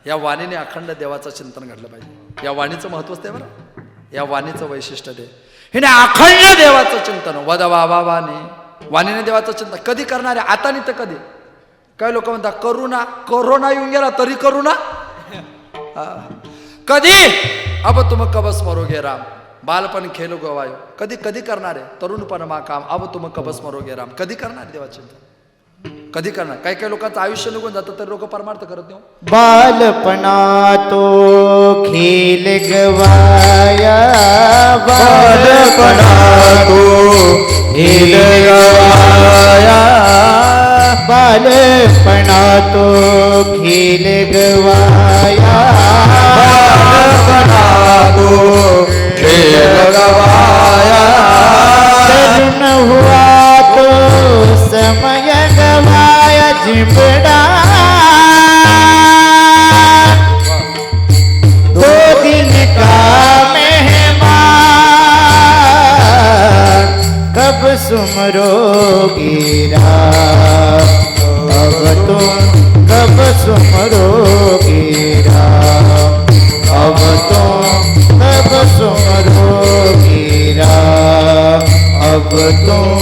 [SPEAKER 2] या वाणीने अखंड देवाचं चिंतन घडलं पाहिजे. या वाणीचं महत्वच ते बरं, या वाणीचं वैशिष्ट्य ते. हिने अखंड देवाचं चिंतन वदवा वाणीने देवाचं चिंतन कधी करणार आहे. आता नाही तर कधी. काही लोक म्हणतात करू ना, कोरोना येऊन गेला तरी करू ना. कधी अब तुम कब स्मरोगे राम, बालपण खेलो गवायो. कधी करणार आहे. तरुणपण मा काम, अब तुम कब स्मरोगे राम. कधी करणार देवाचं चिंतन, कधी करणार. काही लोकांचं आयुष्य निघून जातं तर लोक परमार्थ करत नाही.
[SPEAKER 3] बालपणा तो खेल गवाया, बालपणा तो खेल गवाया, बालपणा तो खेल गवाया, बालपणा तो खेल गवाया, तरुण हुआ तो समय गवाया जिबड़ा, दो दिन का मेहमान, कब सुमरोगी राम, अब तुम कब सुमरोगी राम, अब तुम कब सुमरोगी राम, अब तुम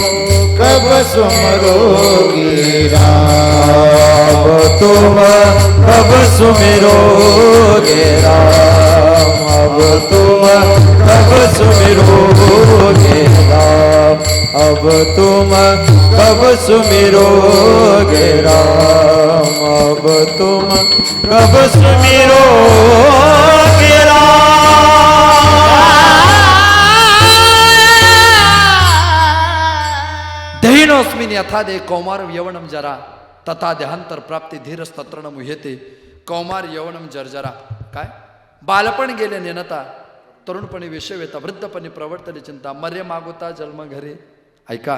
[SPEAKER 3] कब सुमरोगी राम, अब तुम कब सुमिरोगे राम, अब तुम कब सुमिरोगे राम, अब तुम कब सुमिरोगे राम, अब तुम कब सुमिरोगे राम.
[SPEAKER 2] दहीनोस्मिन यथा दे कौमार यवनम जरा तथा देहांतर प्राप्ती धीरस्तत्र न मुह्यते. कौमार यवनम जर्जरा. काय, बालपण गेले नेनता, तरुणपणी विषयवेता, वृद्धपणी प्रवर्तली चिंता, मर्य मागोता जन्म घरी. ऐका,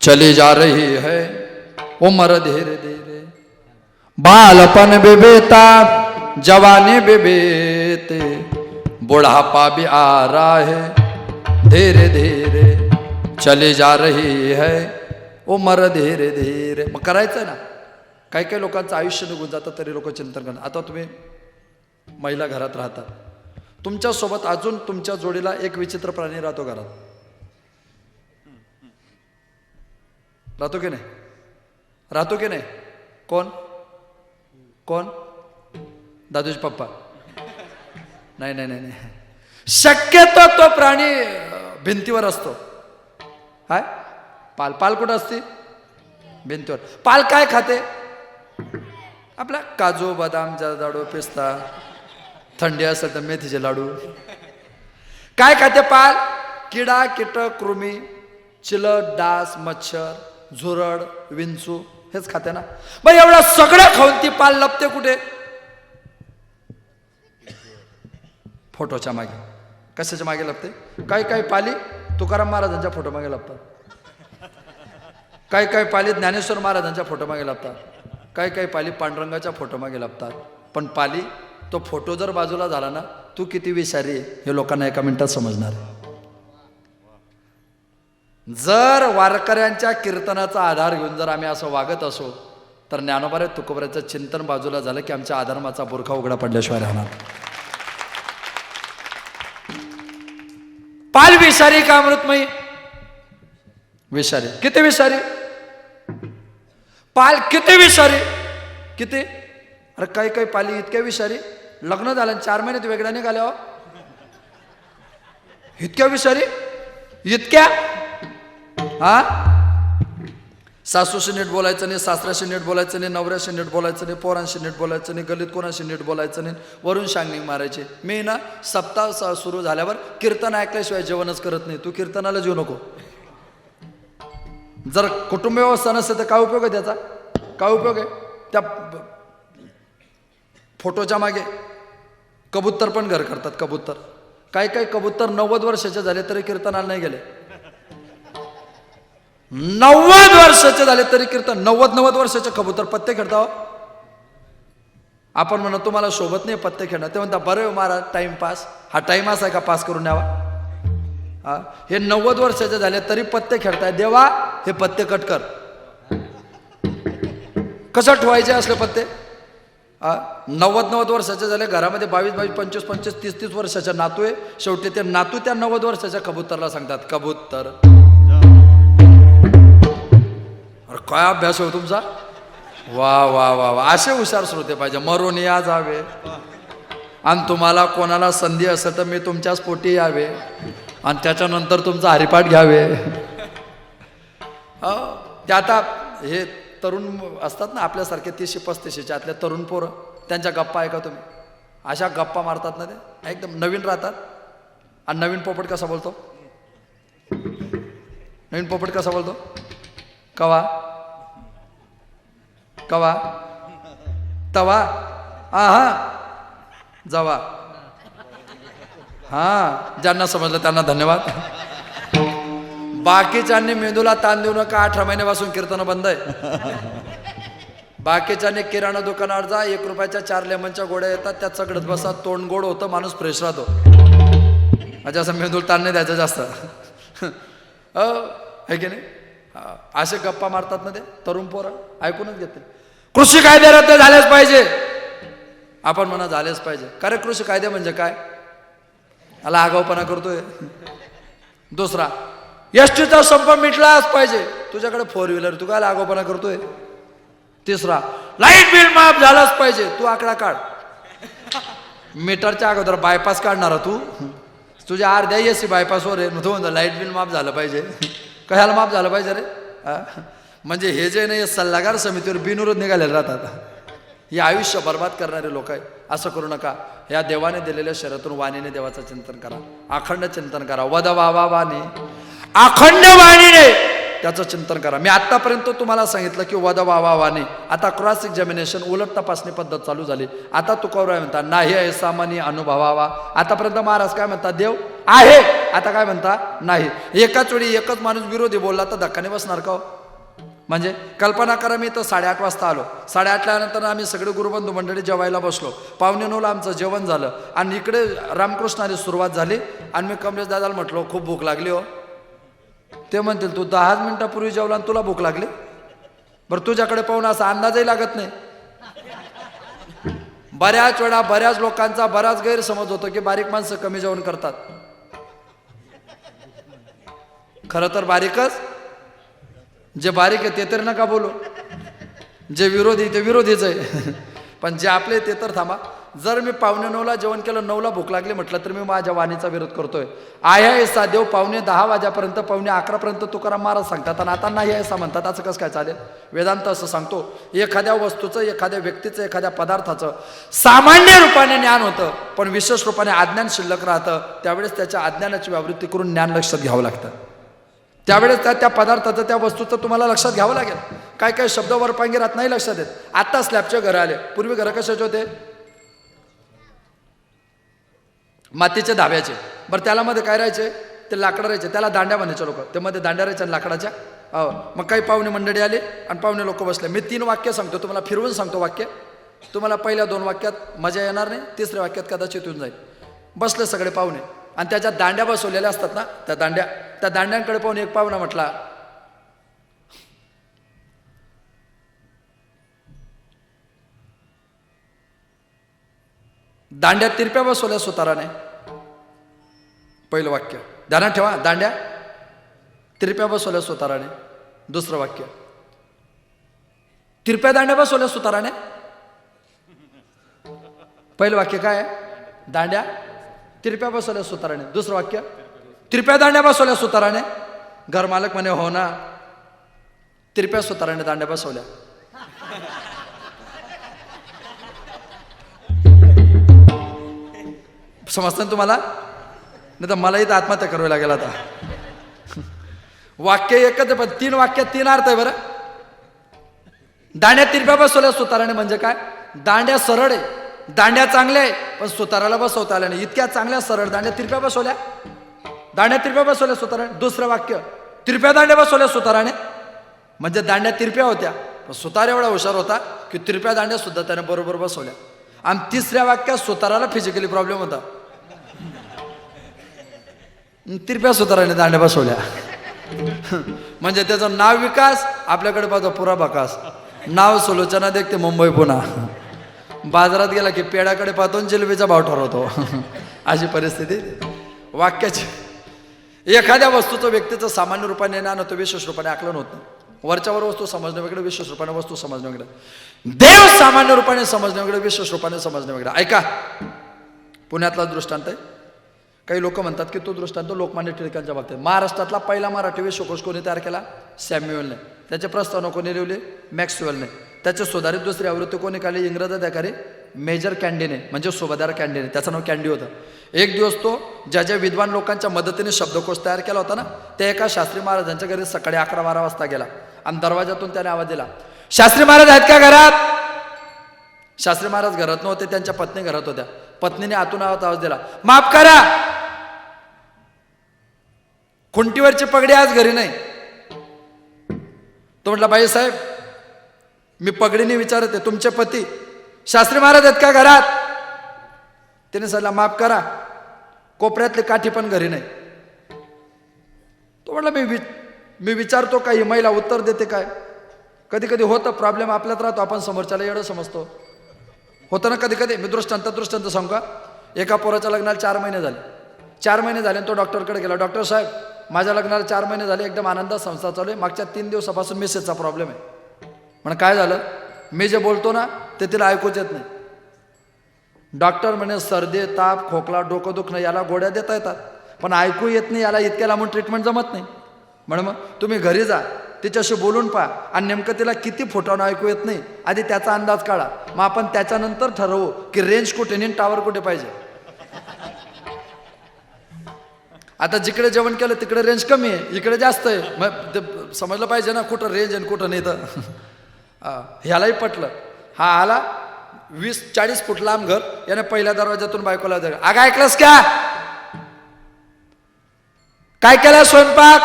[SPEAKER 2] चली जा रही है उम्र धीरे धीरे, बालपन बेबेता जवानी बेबेते, बुढ़ापा भी आ रहा है धीरे धीरे, चली जा रही है उम्र धीरे धीरे. मग करायचं ना. काही लोकांचं आयुष्य निघून जातं तरी लोक चिंतन करतात. आता तुम्ही महिला घरात राहतात, तुमच्यासोबत अजून तुमच्या जोडीला एक विचित्र प्राणी राहतो घरात. राहतो की नाही? राहतो की नाही? कोण कोण? दादूचे पप्पा? नाही नाही नाही नाही, शक्यतो तो प्राणी भिंतीवर असतो. काय पाल? पाल कुठं असते? भिंतीवर. पाल काय खाते? आपला काजू बदाम लाडू, पिस्ता, थंडी असेल तर मेथीचे लाडू. काय खाते पाल? किडा कीटक कृमी, चिलट डास मच्छर झुरड विंचू हेच खाते ना. मग एवढं सगळं खाऊन ती पाल लपते कुठे? फोटोच्या मागे. कशाच्या मागे लपते? काही काही पाली तुकाराम महाराजांच्या फोटो मागे लपतात, काही काही पाली ज्ञानेश्वर महाराजांच्या फोटो मागे लपतात, काही काही पाली पांडुरंगाच्या फोटो मागे लपतात. पण पाली तो फोटो जर बाजूला झाला ना, तू किती विषारी आहे हे लोकांना एका मिनिटात समजणार. जर वारकऱ्यांच्या कीर्तनाचा आधार घेऊन जर आम्ही असं वागत असो तर ज्ञानोबा तुकोबऱ्याचं चिंतन बाजूला झालं की आमच्या अधर्माचा बुरखा उघडा पडल्याशिवाय राहणार. पाल विषारी का अमृतमयी? विषारी. किती विषारी? पाल किती विषारी? किती? अरे काही काही पाली इतक्या विषारी, लग्न झालं 4 महिन्यात वेगळ्या निघाल्या. इतक्या विषारी, इतक्या. हा, सासूशी नीट बोलायचं नाही, सासऱ्याशी नीट बोलायचं नाही, नवऱ्याशी नीट बोलायचं नाही, पोरांशी नीट बोलायचं नाही, गलीत कोणाशी नीट बोलायचं नाही, वरून शांगणिंग मारायचे. मी ना सप्ताह सुरू झाल्यावर कीर्तन ऐकल्याशिवाय जेवणच करत नाही. तू कीर्तनाला जेवू नको. जर कुटुंब व्यवस्था नसते तर काय उपयोग आहे त्याचा? काय उपयोग आहे? त्या फोटोच्या मागे कबूतर पण घर करतात. कबूतर, काही काही कबूतर 90 वर्षाचे झाले तरी कीर्तनाला नाही गेले. 90 वर्षाचे झाले तरी कीर्तन. 90 वर्षाचे कबूतर पत्ते खेळता. आपण म्हणतो तुम्हाला शोभत नाही पत्ते खेळणं, ते म्हणता बरं महाराज टाइमपास. हा टाइम असा आहे का पास करून न्यावा? हा, हे 90 वर्षाचे झाले तरी पत्ते खेळताय. देवा हे पत्ते कट कर. कसं ठेवायचे असले पत्ते? 90 वर्षाचे झाले, घरामध्ये 22, 25, 25, 30 वर्षाच्या नातू आहे. शेवटी ते नातू त्या 90 वर्षाच्या कबूतरला सांगतात कबूतर. अरे काय अभ्यास हो तुमचा? वा वा वा वा. असे हुशार श्रोते पाहिजे. मरून या जावे आणि तुम्हाला कोणाला संधी असेल तर मी तुमच्याच पोटी यावे आणि त्याच्यानंतर तुमचा हरिपाठ घ्यावे. ते आता हे तरुण असतात ना आपल्यासारखे 30-35 आतल्या तरुण पोरं, त्यांच्या गप्पा ऐका तुम्ही. अशा गप्पा मारतात ना, ते एकदम नवीन राहतात. आणि नवीन पोपट कसा बोलतो? नवीन पोपट कसा बोलतो? कवा कवा तवा हा जवा. हा, ज्यांना समजलं त्यांना धन्यवाद. बाकीच्यांनी मेंदूला ताण देऊ नका. 18 महिन्यापासून कीर्तन बंद आहे. बाकीच्यांनी किराणा दुकानावर जा, 1 रुपयाच्या 4 लेमनच्या गोळ्या येतात, त्यात सगळंच बसा, तोंड गोड होतं, माणूस फ्रेश राहतो. म्हणजे असं मेंदूला ताण नाही द्यायचं जास्त. आहे की नाही? असे गप्पा मारतात ना ते तरुण पोरं, ऐकूनच घेते. कृषी कायदे रद्द झालेच पाहिजे. आपण म्हणा झालेच पाहिजे. कारण कृषी कायदे म्हणजे काय? याला आगाऊपणा करतोय. दुसरा, एसटीचा संप मिटलाच पाहिजे. तुझ्याकडे 4 व्हीलर, तू काय आगाऊपणा करतोय? तिसरा, लाईट बिल माफ झालंच पाहिजे. तू आकडा काढ. मीटरच्या अगोदर बायपास काढणारा तू. तुझ्या अर्ध्या एसी बायपासवर आहे, तू म्हणतो लाईट बिल माफ झालं पाहिजे. कशाला माफ झालं पाहिजे रे? म्हणजे हे जे नाही सल्लागार समितीवर बिनविरोध निघालेले राहतात. हे आयुष्य बर्बाद करणारे लोक आहे. असं करू नका. या देवाने दिलेल्या शरीरातून वाणीने देवाचं चिंतन करा, अखंड चिंतन करा. वद वावा वाणी, अखंड वाणीने त्याचं चिंतन करा. मी आतापर्यंत तुम्हाला सांगितलं की वद वावा वाणी. आता क्रॉस एक्झामिनेशन, उलट तपासणी पद्धत चालू झाली. आता तुकोबराय म्हणता नाही आहे सामान्य अनुभवावा. आतापर्यंत महाराज काय म्हणतात? देव आहे. आता काय म्हणता? नाही. एकाच वेळी एकच माणूस विरोधी बोलला तर धक्काने बसणार का? म्हणजे कल्पना करा, मी तर 8:30 वाजता आलो. 8:30 नंतर आम्ही सगळे गुरुबंधू मंडळी जेवायला बसलो. 8:45 आमचं जेवण झालं आणि इकडे रामकृष्णाने सुरुवात झाली. आणि मी कमलेश दादाला म्हटलो खूप भूक लागली हो. ते म्हणतील तू 10 मिनिटापूर्वी जेवला आणि तुला भूक लागली? बरं, तुझ्याकडे पाहून असा अंदाजही लागत नाही. बऱ्याच वेळा बऱ्याच लोकांचा बराच गैरसमज होतो की बारीक माणसं कमी जेवण करतात. खरं तर बारीकच जे बारीक आहे ते तर नका बोलू, जे विरोधी ते विरोधीच आहे. पण जे आपले ते तर थांबा. जर मी 9:45 जेवण केलं, 9ला भूक लागली म्हटलं तर मी माझ्या वाणीचा विरोध करतोय. आहे ऐसा देव 9:10 वाजेपर्यंत 11:45 पर्यंत तुकाराम महाराज सांगतात आणि आता नाही ऐसा म्हणतात. असं कसं काय चालेल? वेदांत असं सांगतो, एखाद्या वस्तूचं, एखाद्या व्यक्तीचं, एखाद्या पदार्थाचं सामान्य रूपाने ज्ञान होतं, पण विशेष रूपाने अज्ञान शिल्लक राहतं. त्यावेळेस त्याच्या अज्ञानाची व्यावृत्ती करून ज्ञान लक्षात घ्यावं लागतं. त्यावेळेस त्या पदार्थाचं, त्या वस्तूचं तुम्हाला लक्षात घ्यावं लागेल. काय काय शब्द वरपांगी राहत नाही लक्षात येत. आता स्लॅबचे घरं आले. पूर्वी घरं कशाचे होते? मातीचे धाब्याचे. बरं त्याला मध्ये काय राहायचे? ते लाकडं राहायचे, त्याला दांड्या म्हणायचे लोक. ते मध्ये दांड्या राहायच्या लाकडाच्या. हो, मग काही पाहुणे मंडळी आले आणि पाहुणे लोक बसले. मी 3 वाक्य सांगतो तुम्हाला, फिरवून सांगतो वाक्य. तुम्हाला पहिल्या 2 वाक्यात मजा येणार नाही, तिसऱ्या वाक्यात कदाचित येऊन जाईल. बसले सगळे पाहुणे आणि त्याच्या दांड्या बसवलेल्या असतात ना, त्या दांड्यांकडे पाहून एक पाहुणा म्हटला, दांड्या तिरप्या बसवल्या सुताराने. पहिलं वाक्य ध्यानात ठेवा, दांड्या तिरप्या बसवल्या सुताराने. दुसरं वाक्य, तिरप्या दांड्या बसवल्या सुताराने. पहिलं वाक्य काय आहे? दांड्या तिरप्या बसवल्या सुताराने. दुसरं वाक्य, तिरप्या दांड्या बसवल्या सुताराने. घर मालक म्हणे हो ना, तिरप्या सुताराने दांड्या बसवल्या. समजतं तुम्हाला? नाही तर मला इथं आत्महत्या करावी लागेल आता. वाक्य एकच आहे पण 3 वाक्यात 3 अर्थ आहे. बरं, दांड्या तिरप्या बसवल्या सुताराने म्हणजे काय? दांड्या सरळ आहे, दांड्या चांगल्या आहे, पण सुताराला बसवता आल्या नाही. इतक्या चांगल्या सरळ दांड्या तिरप्या बसवल्या, दांड्या तिरप्या बसवल्या सुताराने. दुसरं वाक्य, तिरप्या दांड्या बसवल्या सुताराने म्हणजे दांड्या तिरप्या होत्या, पण सुतार एवढा हुशार होता की तिरप्या दांड्या सुद्धा त्याने बरोबर बसवल्या. आणि तिसऱ्या वाक्यात सुताराला फिजिकली प्रॉब्लेम होता, तिरप्या सुताराने दांड्या बसवल्या. म्हणजे त्याचं नाव विकास, आपल्याकडे पाहतो पुरा बकास. नाव सुलोचना देखते मुंबई पुन्हा. बाजारात गेला की पेड्याकडे पाहतो जिलेबीचा भाव ठरवतो. अशी परिस्थिती वाक्याची. एखाद्या वस्तूचं, व्यक्तीचं सामान्य रूपाने ज्ञान होतं, विशेष रूपाने आकलन होत नाही. वरच्यावर वस्तू समजणे वेगळं, विशेष रूपाने वस्तू समजणे वेगळं. देव सामान्य रूपाने समजणे वेगळं, विशेष रूपाने समजणे वेगळं. ऐका, पुण्यातला दृष्टांत आहे. काही लोक म्हणतात की तो दृष्टांत लोकमान्य टिळकांच्या बाबतीत. महाराष्ट्रातला पहिला मराठी विश्वकोश कोणी तयार केला? सॅम्युएलने. त्याचे प्रस्तावना कोणी लिहिली? मॅक्सवेलने. त्याचे सुधारित दुसरी आवृत्ती कोणी काढली? इंग्रज अधिकारी मेजर कॅन्डीने, म्हणजे सुभेदार कॅन्डीने. त्याचं नाव कॅन्डी होतं. एक दिवस तो ज्या विद्वान लोकांच्या मदतीने शब्दकोश तयार केला होता ना, त्या एका शास्त्री महाराजांच्या घरी सकाळी 11-12 वाजता गेला आणि दरवाजातून त्याने आवाज दिला, शास्त्री महाराज आहेत का घरात? शास्त्री महाराज घरात नव्हते, त्यांच्या पत्नी घरात होत्या. पत्नीने आतून आवाज दिला, माफ करा, खुंटीवरची पगडी आज घरी नाही. तो म्हटला, बाईसाहेब मी पगडीने विचारते, तुमचे पती शास्त्री महाराज आहेत का घरात? त्याने सांगितलं, माफ करा, कोपऱ्यातली काठी पण घरी नाही. तो म्हटला, मी विचारतो का ही महिला उत्तर देते काय? कधी कधी होतं प्रॉब्लेम आपल्यात राहतो, आपण समोरच्याला एवढं समजतो. होतं ना कधी कधी. मी दृष्टांत सांगू का? एका पोराच्या लग्नाला 4 महिने झाले. 4 महिने झाले तो डॉक्टरकडे गेला. डॉक्टर साहेब, माझ्या लग्नाला 4 महिने झाले, एकदम आनंदात संसार चालू आहे, मागच्या 3 दिवसापासून मिसेसचा प्रॉब्लेम आहे. म्हणे काय झालं? मी जे बोलतो ना ते तिला ऐकूच येत नाही. डॉक्टर म्हणे सर्दी, ताप, खोकला, डोकं दुखणं याला गोळ्या देता येतात, पण ऐकू येत नाही, याला इतक्या लांबून ट्रीटमेंट जमत नाही. म्हणून मग तुम्ही घरी जा, तिच्याशी बोलून पहा आणि नेमकं तिला किती फुटानं ऐकू येत नाही आधी त्याचा अंदाज काढा. मग आपण त्याच्यानंतर ठरवू की रेंज कुठे नाही, टावर कुठे पाहिजे. आता जिकडे जेवण केलं तिकडे रेंज कमी आहे, इकडे जास्त आहे. मग ते समजलं पाहिजे ना कुठं रेंज आहे कुठं नाही. तर ह्यालाही पटलं. हा आला 20-40 फूट लांब घर, याने पहिल्या दरवाजातून बायकोला दिलं, अगं ऐकलंस का? काय केलं स्वयंपाक?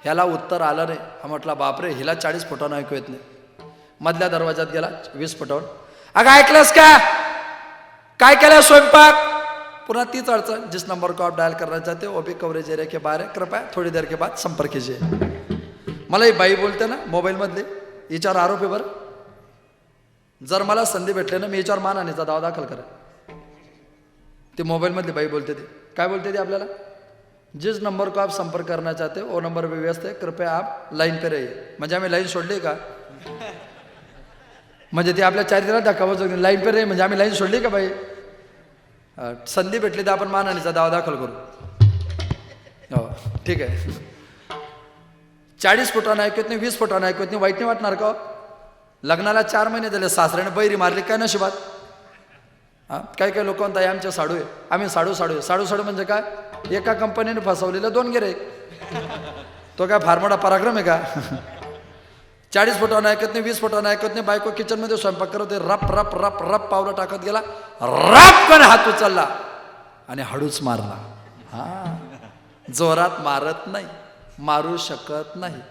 [SPEAKER 2] ह्याला उत्तर आलं नाही. हा म्हटला, बापरे, हिला 40 फुटानं ऐकू येत नाही. मधल्या दरवाजात गेला 20 फुटावर, अगं ऐकलंस का? काय केलं स्वयंपाक? पुन्हा तीच अडचण, जिस नंबर को आप डायल करना चाहते हो वो भी कवरेज एरिया के बाहर है, कृपया थोड़ी देर के बाद संपर्क कीजिए. मला ही बाई बोलते ना मोबाईल मधले, हिच्यावर आरोप आहे. बरं, जर मला संधी भेटले ना मी हिच्यावर मानहानीचा दावा दाखल करेन. ती मोबाईल मधली बाई बोलते, ती काय बोलते ती आपल्याला? जिस नंबर को आप संपर्क करना चाहते हो वो नंबर भी व्यस्त है, कृपया आप लाईन पे रहिए. म्हणजे आम्ही लाईन सोडली का? म्हणजे ते आपल्या चारित्र्याला दाखवायचं लाईन पे रे, म्हणजे आम्ही लाईन सोडली का बाई? संधी भेटली तर आपण मानहानीचा दावा दाखल करू. हो ठीक आहे. 40 फुटानं ऐकत नाही, 20 फुटानं ऐकत नाही, वाईट नाही वाटणार का? लग्नाला 4 महिने झाले, सासऱ्याने बैरी मारली काय नशिबात? हां काही काही लोक म्हणतात आमच्या साडू आहे, आम्ही साडू म्हणजे काय? एका कंपनीने फसवलेलं 2 गिऱ्हाईक. तो काय फार मोठा पराक्रम आहे का? 40 फुटानं ऐकत नाही, 20 फुटानं ऐकत नाही, बायको किचनमध्ये स्वयंपाक करत होते, रप रप रप रप पावलं टाकत गेला, रप पण हात उचलला आणि हळूच मारला. हा जोरात मारत नाही, मारू शकत नाही.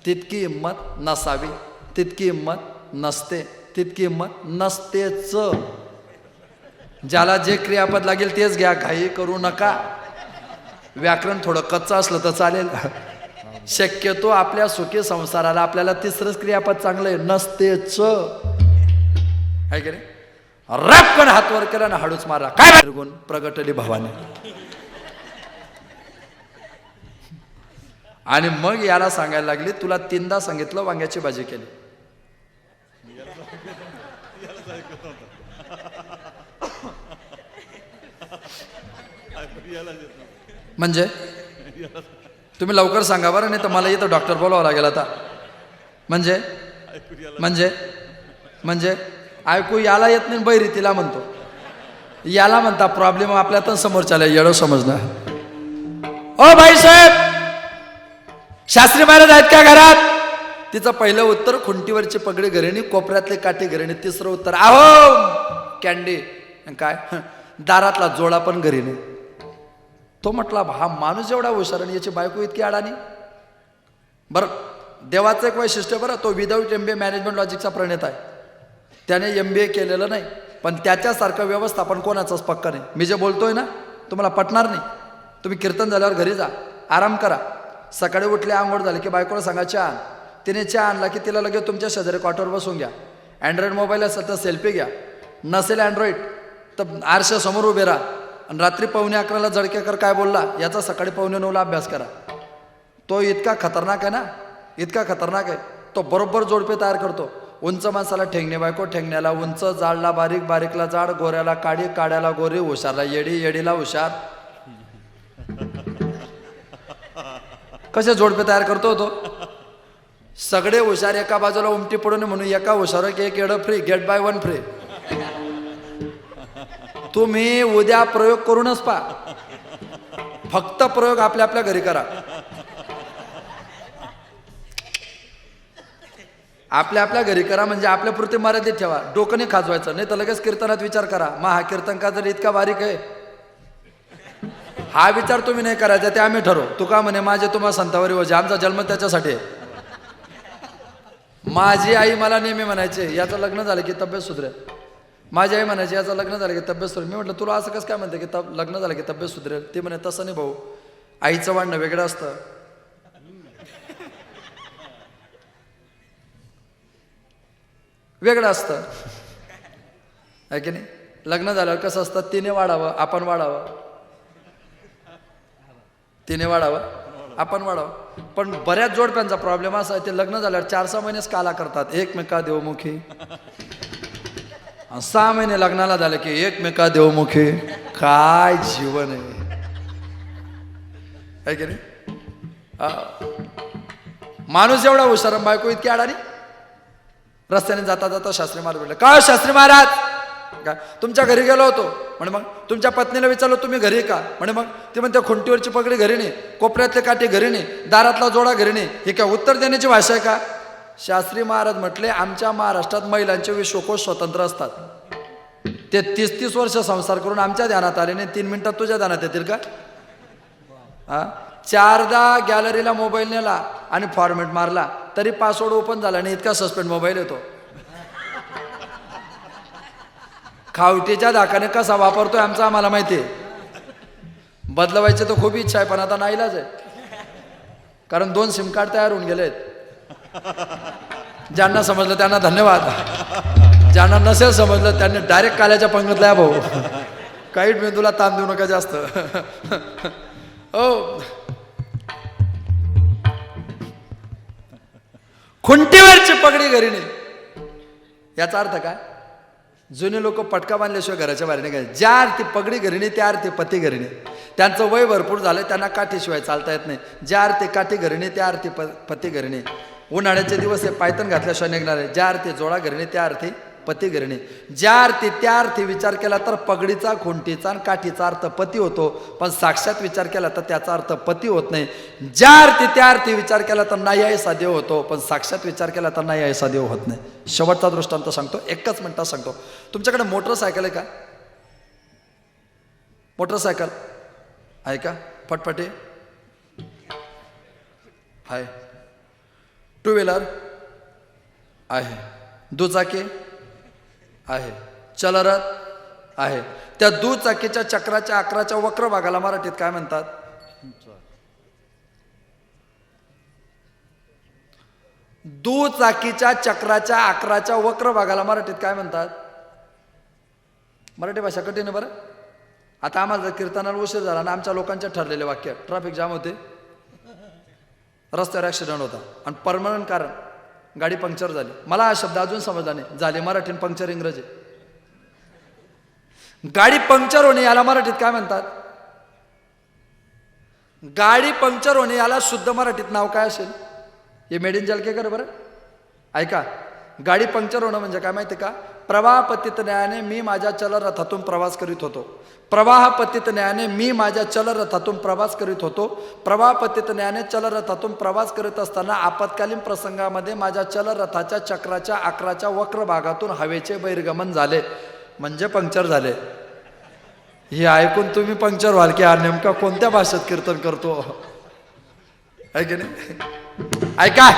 [SPEAKER 2] तितकी हिंमत नसावी, तितकी हिंमत नसते, तितकी हिंमत नसतेच. ज्याला जे क्रियापद लागेल तेच घ्या, घाई करू नका. व्याकरण थोडं कच्चं असलं तर चालेल. शक्यतो आपल्या सुखी संसाराला आपल्याला तिसरंच क्रियापद चांगलं आहे, नसतेच आहे की नाही. रपकन हात वर केला ना हळूच मारा, काय गुण प्रगटली भावाने. आणि मग याला सांगायला लागली, तुला 3दा सांगितलं वांग्याची भाजी केली. म्हणजे तुम्ही लवकर सांगा बरं, नाही तर मला इथं डॉक्टर बोलावं लागेल आता. म्हणजे म्हणजे म्हणजे ऐकू याला येत नाही, बैरी तिला म्हणतो. याला म्हणता प्रॉब्लेम आपल्यातच समोरच्याला येडो समजणार. ओ भाईसाहेब, शास्त्री महाराज आहेत का घरात? तिचं पहिलं उत्तर खुंटीवरची पगडी घरीणी, कोपऱ्यातले काठी घरीणी. तिसरं उत्तर आहो कॅन्डी. काय दारातला जोडा पण घरी नाही. तो म्हटला हा माणूस एवढा हुशार आणि याची बायको इतकी अडाणी. बरं देवाचं एक वैशिष्ट्य बरं, तो विदाऊट MBA मॅनेजमेंट लॉजिकचा प्रणेता आहे. त्याने MBA केलेलं नाही, पण त्याच्यासारखं व्यवस्थापन कोणाचंच पक्का नाही. मी जे बोलतोय ना तुम्हाला पटणार नाही. तुम्ही कीर्तन झाल्यावर घरी जा, आराम करा. सकाळी उठले, आंघोळ झाली की बायकोला सांगा चहा आण. तिने चहा आणला की तिला लगेच तुमच्या शेजारी कॉटवर बसून घ्या. अँड्रॉइड मोबाईल असेल तर सेल्फी घ्या, नसेल अँड्रॉइड तर आरशासमोर उभे राहा आणि रात्री 11:45 जळकेकर काय बोलला याचा सकाळी 9:15 अभ्यास करा. तो इतका खतरनाक आहे ना, इतका खतरनाक आहे. तो बरोबर जोडपे तयार करतो. उंच माणसाला ठेंगणे बायको, ठेंगण्याला उंच, जाडला बारीक, बारीकला जाड, गोऱ्याला काळी, काड्याला गोरी, हुशारला येडी, येडीला हुशार. कसे जोडपे तयार करतो तो? सगळे हुशार एका बाजूला उमटी पडून म्हणून एका हुशार एक येडं फ्री, गेट बाय 1 फ्री. तुम्ही उद्या प्रयोग करूनच पहा. फक्त प्रयोग आपल्या आपल्या घरी करा. आपल्या आपल्या घरी करा, म्हणजे आपल्या पुरते मर्यादित ठेवा. डोकं नाही खाजवायचं, नाही तर लगेच कीर्तनात विचार करा, हा कीर्तन का जर इतका बारीक आहे. हा विचार तुम्ही नाही करायचा, ते आम्ही ठरवू. तू का म्हणे माझे तुम्हाला संतावरी वजे, आमचा जन्म त्याच्यासाठी आहे. माझी आई मला नेहमी म्हणायचे याचं लग्न झालं की तब्येत सुधरेल. माझी आई म्हणायची याचं लग्न झालं की तब्येत सुधरेल. मी म्हटलं तुला असं कसं काय म्हणते की लग्न झालं की तब्येत सुधरेल? ते म्हणे तसं नाही भाऊ, आईचं वाढणं वेगळं असतं. वेगळं असतं आहे की नाही. लग्न झाल्यावर कसं असतं, तिने वाढावं आपण वाढावं, तिने वाढावं आपण वाढावं. पण बऱ्याच जोडप्यांचा प्रॉब्लेम असा आहे, ते लग्न झाल्यावर 4-6 महिनेच काला करतात, एकमेका देवमुखी. 6 महिने लग्नाला झालं की एकमेका देवमुखी. काय जीवन आहे की नाही. माणूस एवढा हुशार, बायको इतकी अडाणी. रस्त्याने जाता जाता शास्त्री महाराज भेटले. काय शास्त्री महाराज, काय तुमच्या घरी गेलो होतो म्हणे. मग तुमच्या पत्नीला विचारलं तुम्ही घरी का म्हणे. मग ते म्हणते खुंटीवरची पगडी घरी नाही, कोपऱ्यातले काठी घरी नाही, दारातला जोडा घरी नाही. हे काय उत्तर देण्याची भाषा आहे का? शास्त्री महाराज म्हटले आमच्या महाराष्ट्रात महिलांचे विश्वकोश स्वतंत्र असतात. ते 30-30 वर्ष संसार करून आमच्या ध्यानात आले नाही, 3 मिनिटात तुझ्या ध्यानात येतील का? हा 4दा गॅलरीला मोबाईल नेला आणि फॉर्मेट मारला तरी पासवर्ड ओपन झाला नाही, इतका सस्पेंड मोबाईल येतो. खावटीच्या धाकाने कसा वापरतोय आमचा आम्हाला माहिती आहे. बदलवायचे तर खूप इच्छा आहे, पण आता नाईलाज आहे. कारण 2 सिम कार्ड तयार होऊन गेलेत. ज्यांना समजलं त्यांना धन्यवाद, ज्यांना नसेल समजलं त्यांनी डायरेक्ट काल्याच्या पंगतला भाऊ. काही मी तुला ताण देऊ नका जास्त. हो खुंटीवरची पगडी घरी नाही याचा अर्थ काय? जुने लोक पटका बांधल्याशिवाय घराच्या बाहेर निघायचे. ज्या अर्थी पगडी घरी नाही त्या अर्थी पती घरी नाही. त्यांचं वय भरपूर झालं, त्यांना काठीशिवाय चालता येत नाही. ज्या अर्थी काठी घरी नाही त्या अर्थी पती घरी नाही. उन्हाळ्याचे दिवस हे पायतन घातल्याशिवाय निघणार आहे. ज्या अर्थी जोडा घरी नाही त्या अर्थी पती घरी नाही. ज्या अर्थी त्या अर्थी विचार केला तर पगडीचा, खुंटीचा आणि काठीचा अर्थ पती होतो, पण साक्षात विचार केला तर त्याचा अर्थ पती होत नाही. ज्या अर्थी त्या अर्थी विचार केला तर नाही ऐसा देव होतो, पण साक्षात विचार केला तर नाही ऐसा देव होत नाही. शेवटचा दृष्टांत सांगतो, एकच मिनिटात सांगतो. तुमच्याकडे मोटरसायकल आहे का? मोटरसायकल आहे का? फटफटी आहे. टू व्हीलर आहे. दुचाकी आहे. चलरथ आहे. त्या दुचाकीच्या चक्राच्या आकाराच्या वक्र भागाला मराठीत काय म्हणतात? दुचाकीच्या चक्राच्या आकाराच्या वक्र भागाला मराठीत काय म्हणतात? मराठी भाषा कठीण आहे बरं. आता आम्हाला जर कीर्तनाला उशीर झाला ना, आमच्या लोकांचे ठरलेले वाक्य, ट्रॅफिक जाम होते, रस्त्यावर ॲक्सिडेंट होता आणि परमनंट कारण गाडी पंक्चर झाली. मला हा शब्द अजून समजला नाही. झाले मराठी पंक्चर इंग्रजी. गाडी पंक्चर होणे याला मराठीत काय म्हणतात? गाडी पंक्चर होणे याला शुद्ध मराठीत नाव काय असेल? हे मेड इन जलकेकर बरं. ऐका, गाडी पंक्चर होणं म्हणजे काय माहिती का? प्रवाह पतित न्यायाने मी माझ्या चलरथातून प्रवास करीत होतो. प्रवाह पतित न्यायाने मी माझ्या चलरथातून प्रवास करीत होतो. प्रवाह पतित न्यायाने चलरथातून प्रवास करीत असताना आपत्कालीन प्रसंगामध्ये माझ्या चलरथाच्या चक्राच्या आकाराच्या वक्र भागातून हवेचे बहिर्गमन झाले, म्हणजे पंक्चर झाले. हे ऐकून तुम्ही पंक्चर व्हाल की हा नेमका कोणत्या भाषेत कीर्तन करतो आहे की नाही? ऐका,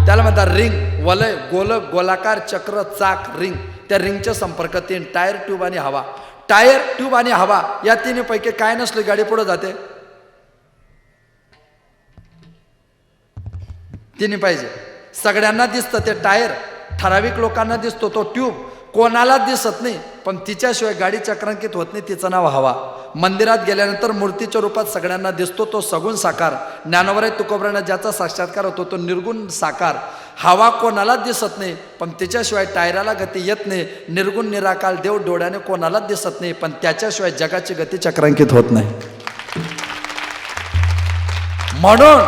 [SPEAKER 2] त्याला म्हणतात रिंग. वलय, गोलक, गोलाकार, चक्र, चाक, रिंग. त्या रिंगचे संपर्क तीन: टायर, ट्यूब आणि हवा. टायर, ट्यूब आणि हवा या तिन्हीपैकी काय नसले गाडी पुढे जाते? तिन्ही पाहिजे. सगळ्यांना दिसतं ते टायर, ठराविक लोकांना दिसतो तो ट्यूब, कोणालाच दिसत नाही, पण तिच्याशिवाय गाडी चक्रांकित होत नाही, तिचं नाव हवा. मंदिरात गेल्यानंतर मूर्तीच्या रूपात सगळ्यांना दिसतो तो सगुण साकार. ज्ञानोबराय तुकोबरायांना ज्याचा साक्षात्कार होतो तो निर्गुण साकार. हवा कोणालाच दिसत नाही, पण तिच्याशिवाय टायराला गती येत नाही. निर्गुण निराकार देव डोळ्याने कोणालाच दिसत नाही, पण त्याच्याशिवाय जगाची गती चक्रांकित होत नाही. म्हणून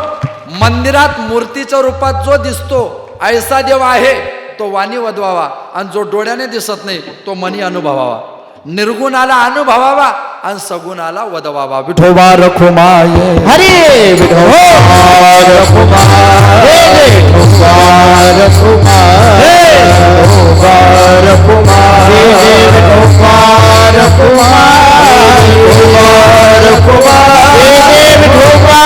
[SPEAKER 2] मंदिरात मूर्तीच्या रूपात जो दिसतो ऐसा देव आहे तो वाणी वदवावा, आणि जो डोळ्याने दिसत नाही तो मनी अनुभवावा. निर्गुणाला अनुभवावा आणि सगुणाला वदवावा. विठोबा रखुमाये
[SPEAKER 3] हरे विठोबा रखुमाये, विठोबा रखुमाये, विठोबा रखुमाये, विठोबा रखुमाये, विठोबा रखुमाये, विठोबा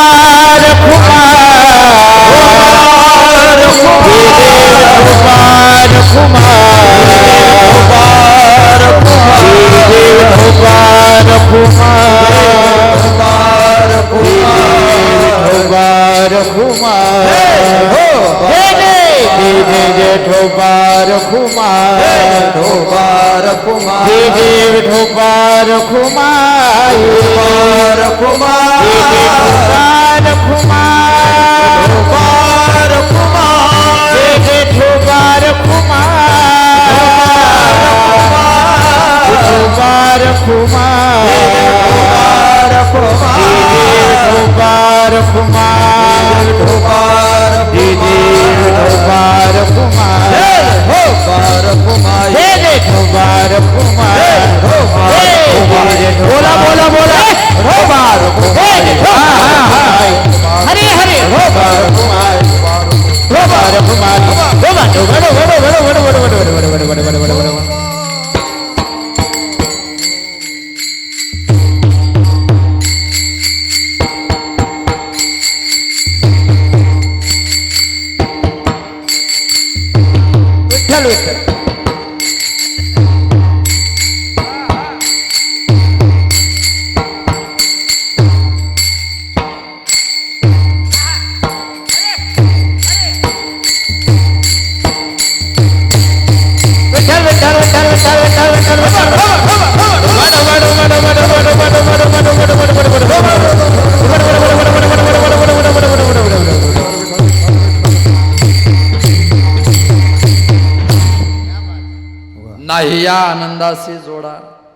[SPEAKER 2] आनंदाशी जोडा.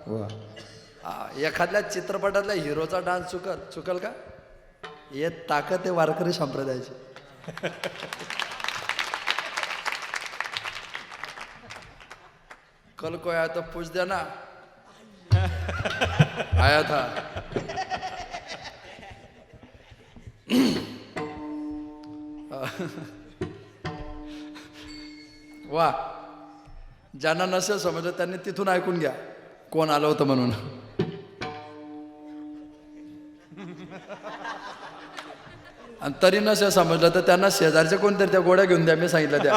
[SPEAKER 3] वा.
[SPEAKER 2] एखाद्या चित्रपटातल्या हिरोचा डान्स चुकल का? हे ताकद आहे वारकरी संप्रदायाची. कल को आया तो पूछ देना आया था. वा, ज्यांना नसेल समजलं त्यांनी तिथून ऐकून घ्या कोण आलं होतं म्हणून. आणि तरी नसेल समजलं तर त्यांना शेजारचे कोणतरी त्या गोळ्या घेऊन द्या, मी सांगितलं त्या.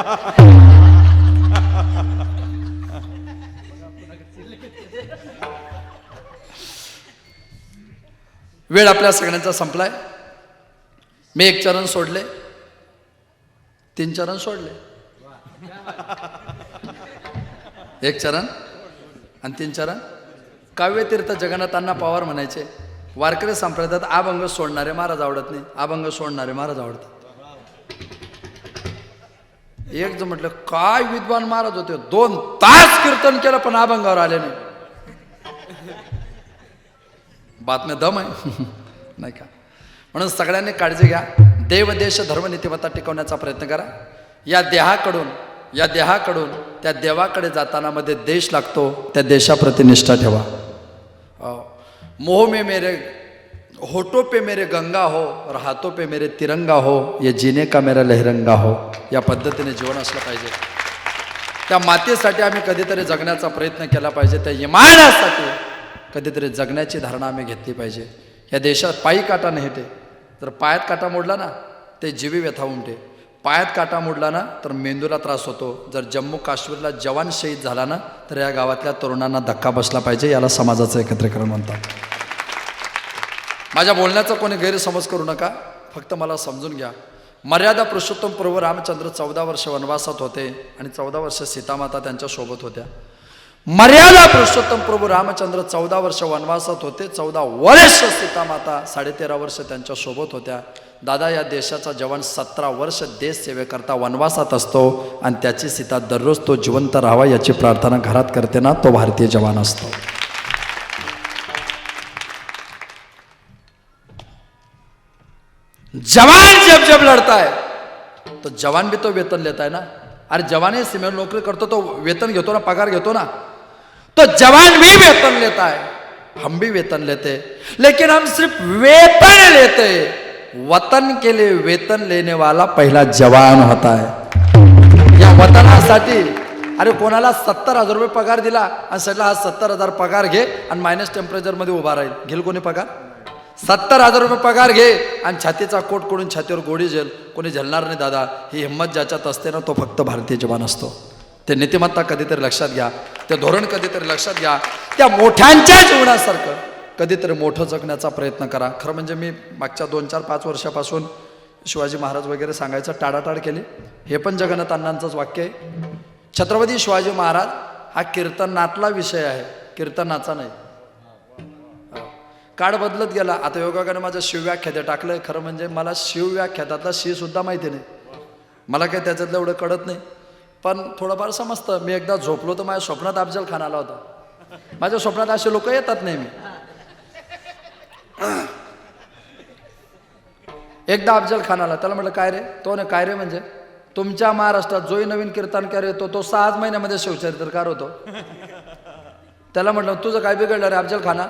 [SPEAKER 2] वेळ आपल्या सगळ्यांचा संपलाय. मी 1 चरण सोडले, 3 चरण सोडले. 1 चरण आणि 3 चरण. काव्यतीर्थ जगन्नाथांना पवार म्हणायचे. वारकरी संप्रदायात अभंग सोडणारे महाराज आवडत नाही, अभंग सोडणारे महाराज आवडतात. एक जण म्हटलं काय विद्वान महाराज होते, 2 तास कीर्तन केलं पण अभंगावर आले नाही. बातम्या दम आहे नाही का? म्हणून सगळ्यांनी काळजी घ्या. देव देश धर्म नीतिमत्ता टिकवण्याचा प्रयत्न करा. या देहाकडून त्या देवाकडे जाताना मध्ये देश लागतो, त्या देशाप्रती निष्ठा ठेवा. मोह में मेरे होठों पे मेरे गंगा हो और हाथों पे मेरे तिरंगा हो, ये जीने का मेरा लहरंगा हो. या पद्धतीने जीवन असलं पाहिजे. त्या मातेसाठी आम्ही कधीतरी जगण्याचा प्रयत्न केला पाहिजे. त्या इमानासाठी कधीतरी जगण्याची धारणा आम्ही घेतली पाहिजे. या देशात पायी काटा नाही ते. जर पायात काटा मोडला ना ते जीवी व्यथा उमटे. पायात काटा मोडला ना तर मेंदूला त्रास होतो. जर जम्मू काश्मीरला जवान शहीद झाला ना तर या गावातल्या तरुणांना धक्का बसला पाहिजे. याला समाजाचं एकत्रीकरण म्हणतात. माझ्या बोलण्याचा कोणी गैरसमज करू नका, फक्त मला समजून घ्या. मर्यादा पुरुषोत्तम प्रभू रामचंद्र 14 वर्ष वनवासात होते आणि 14 वर्ष सीतामाता त्यांच्या सोबत होत्या. मर्यादा पुरुषोत्तम प्रभू रामचंद्र 14 वर्ष वनवासात होते, 14 वर्ष सीतामाता 13.5 वर्ष त्यांच्या सोबत होत्या. दादा, या देशाचा जवान 17 वर्ष देश सेवेकरता वनवासात असतो आणि त्याची सीता दररोज तो जिवंत राहावा याची प्रार्थना घरात करते ना, तो भारतीय जवान असतो. जवान जब जब लड़ता है तो जवान भी तो वेतन लेता है ना. अरे जवान ही सीमेवर नौकरी करतो तो वेतन घेतो ना, पगार घेतो ना. तो जवान भी वेतन लेता है, हम भी वेतन लेते, लेकिन हम सिर्फ वेतन लेते. वतन के लिए वेतन लेने वाला पहला जवान होता है. या वतनासाठी अरे कोणाला 70,000 रुपये पगार दिला आणि सगळा हा 70,000 पगार घे आणि मायनस टेम्परेचर मध्ये उभा राहील, घेईल कोणी पगार? 70,000 रुपये पगार घे आणि छातीचा कोट करून छातीवर गोळी झेल, कोणी झेलणार नाही दादा. ही हिंमत ज्याच्यात असते ना तो फक्त भारतीय जवान असतो. ते नीतिमत्ता कधीतरी लक्षात घ्या, ते धोरण कधीतरी लक्षात घ्या. त्या मोठ्यांच्या जीवनासारखं कधीतरी मोठं जगण्याचा प्रयत्न करा. खरं म्हणजे मी मागच्या 2-4-5 वर्षापासून शिवाजी महाराज वगैरे सांगायचं टाळाटाळ केली. हे पण जगन्नाथ अण्णांचंच वाक्य आहे. छत्रपती शिवाजी महाराज हा कीर्तनातला विषय आहे, कीर्तनाचा नाही. काळ बदलत गेला. आता योगाने माझं शिवव्याख्याते टाकलंय. खरं म्हणजे मला शिवव्याख्यातातला शी सुद्धा माहिती नाही. मला काही त्याच्यातलं एवढं कळत नाही, पण थोडंफार समजतं. मी एकदा झोपलो तर माझ्या स्वप्नात अफजल खान आला होता. माझ्या स्वप्नात असे लोक येतात नेहमी. एकदा अफजल खान आला, त्याला म्हटलं काय रे? तो ने काय रे म्हणजे तुमच्या महाराष्ट्रात जोही नवीन कीर्तनकार येतो तो 6 महिन्यामध्ये शिवचरित्रकार होतो. त्याला म्हटलं तुझं काय बिघडलं रे अफजल खाना?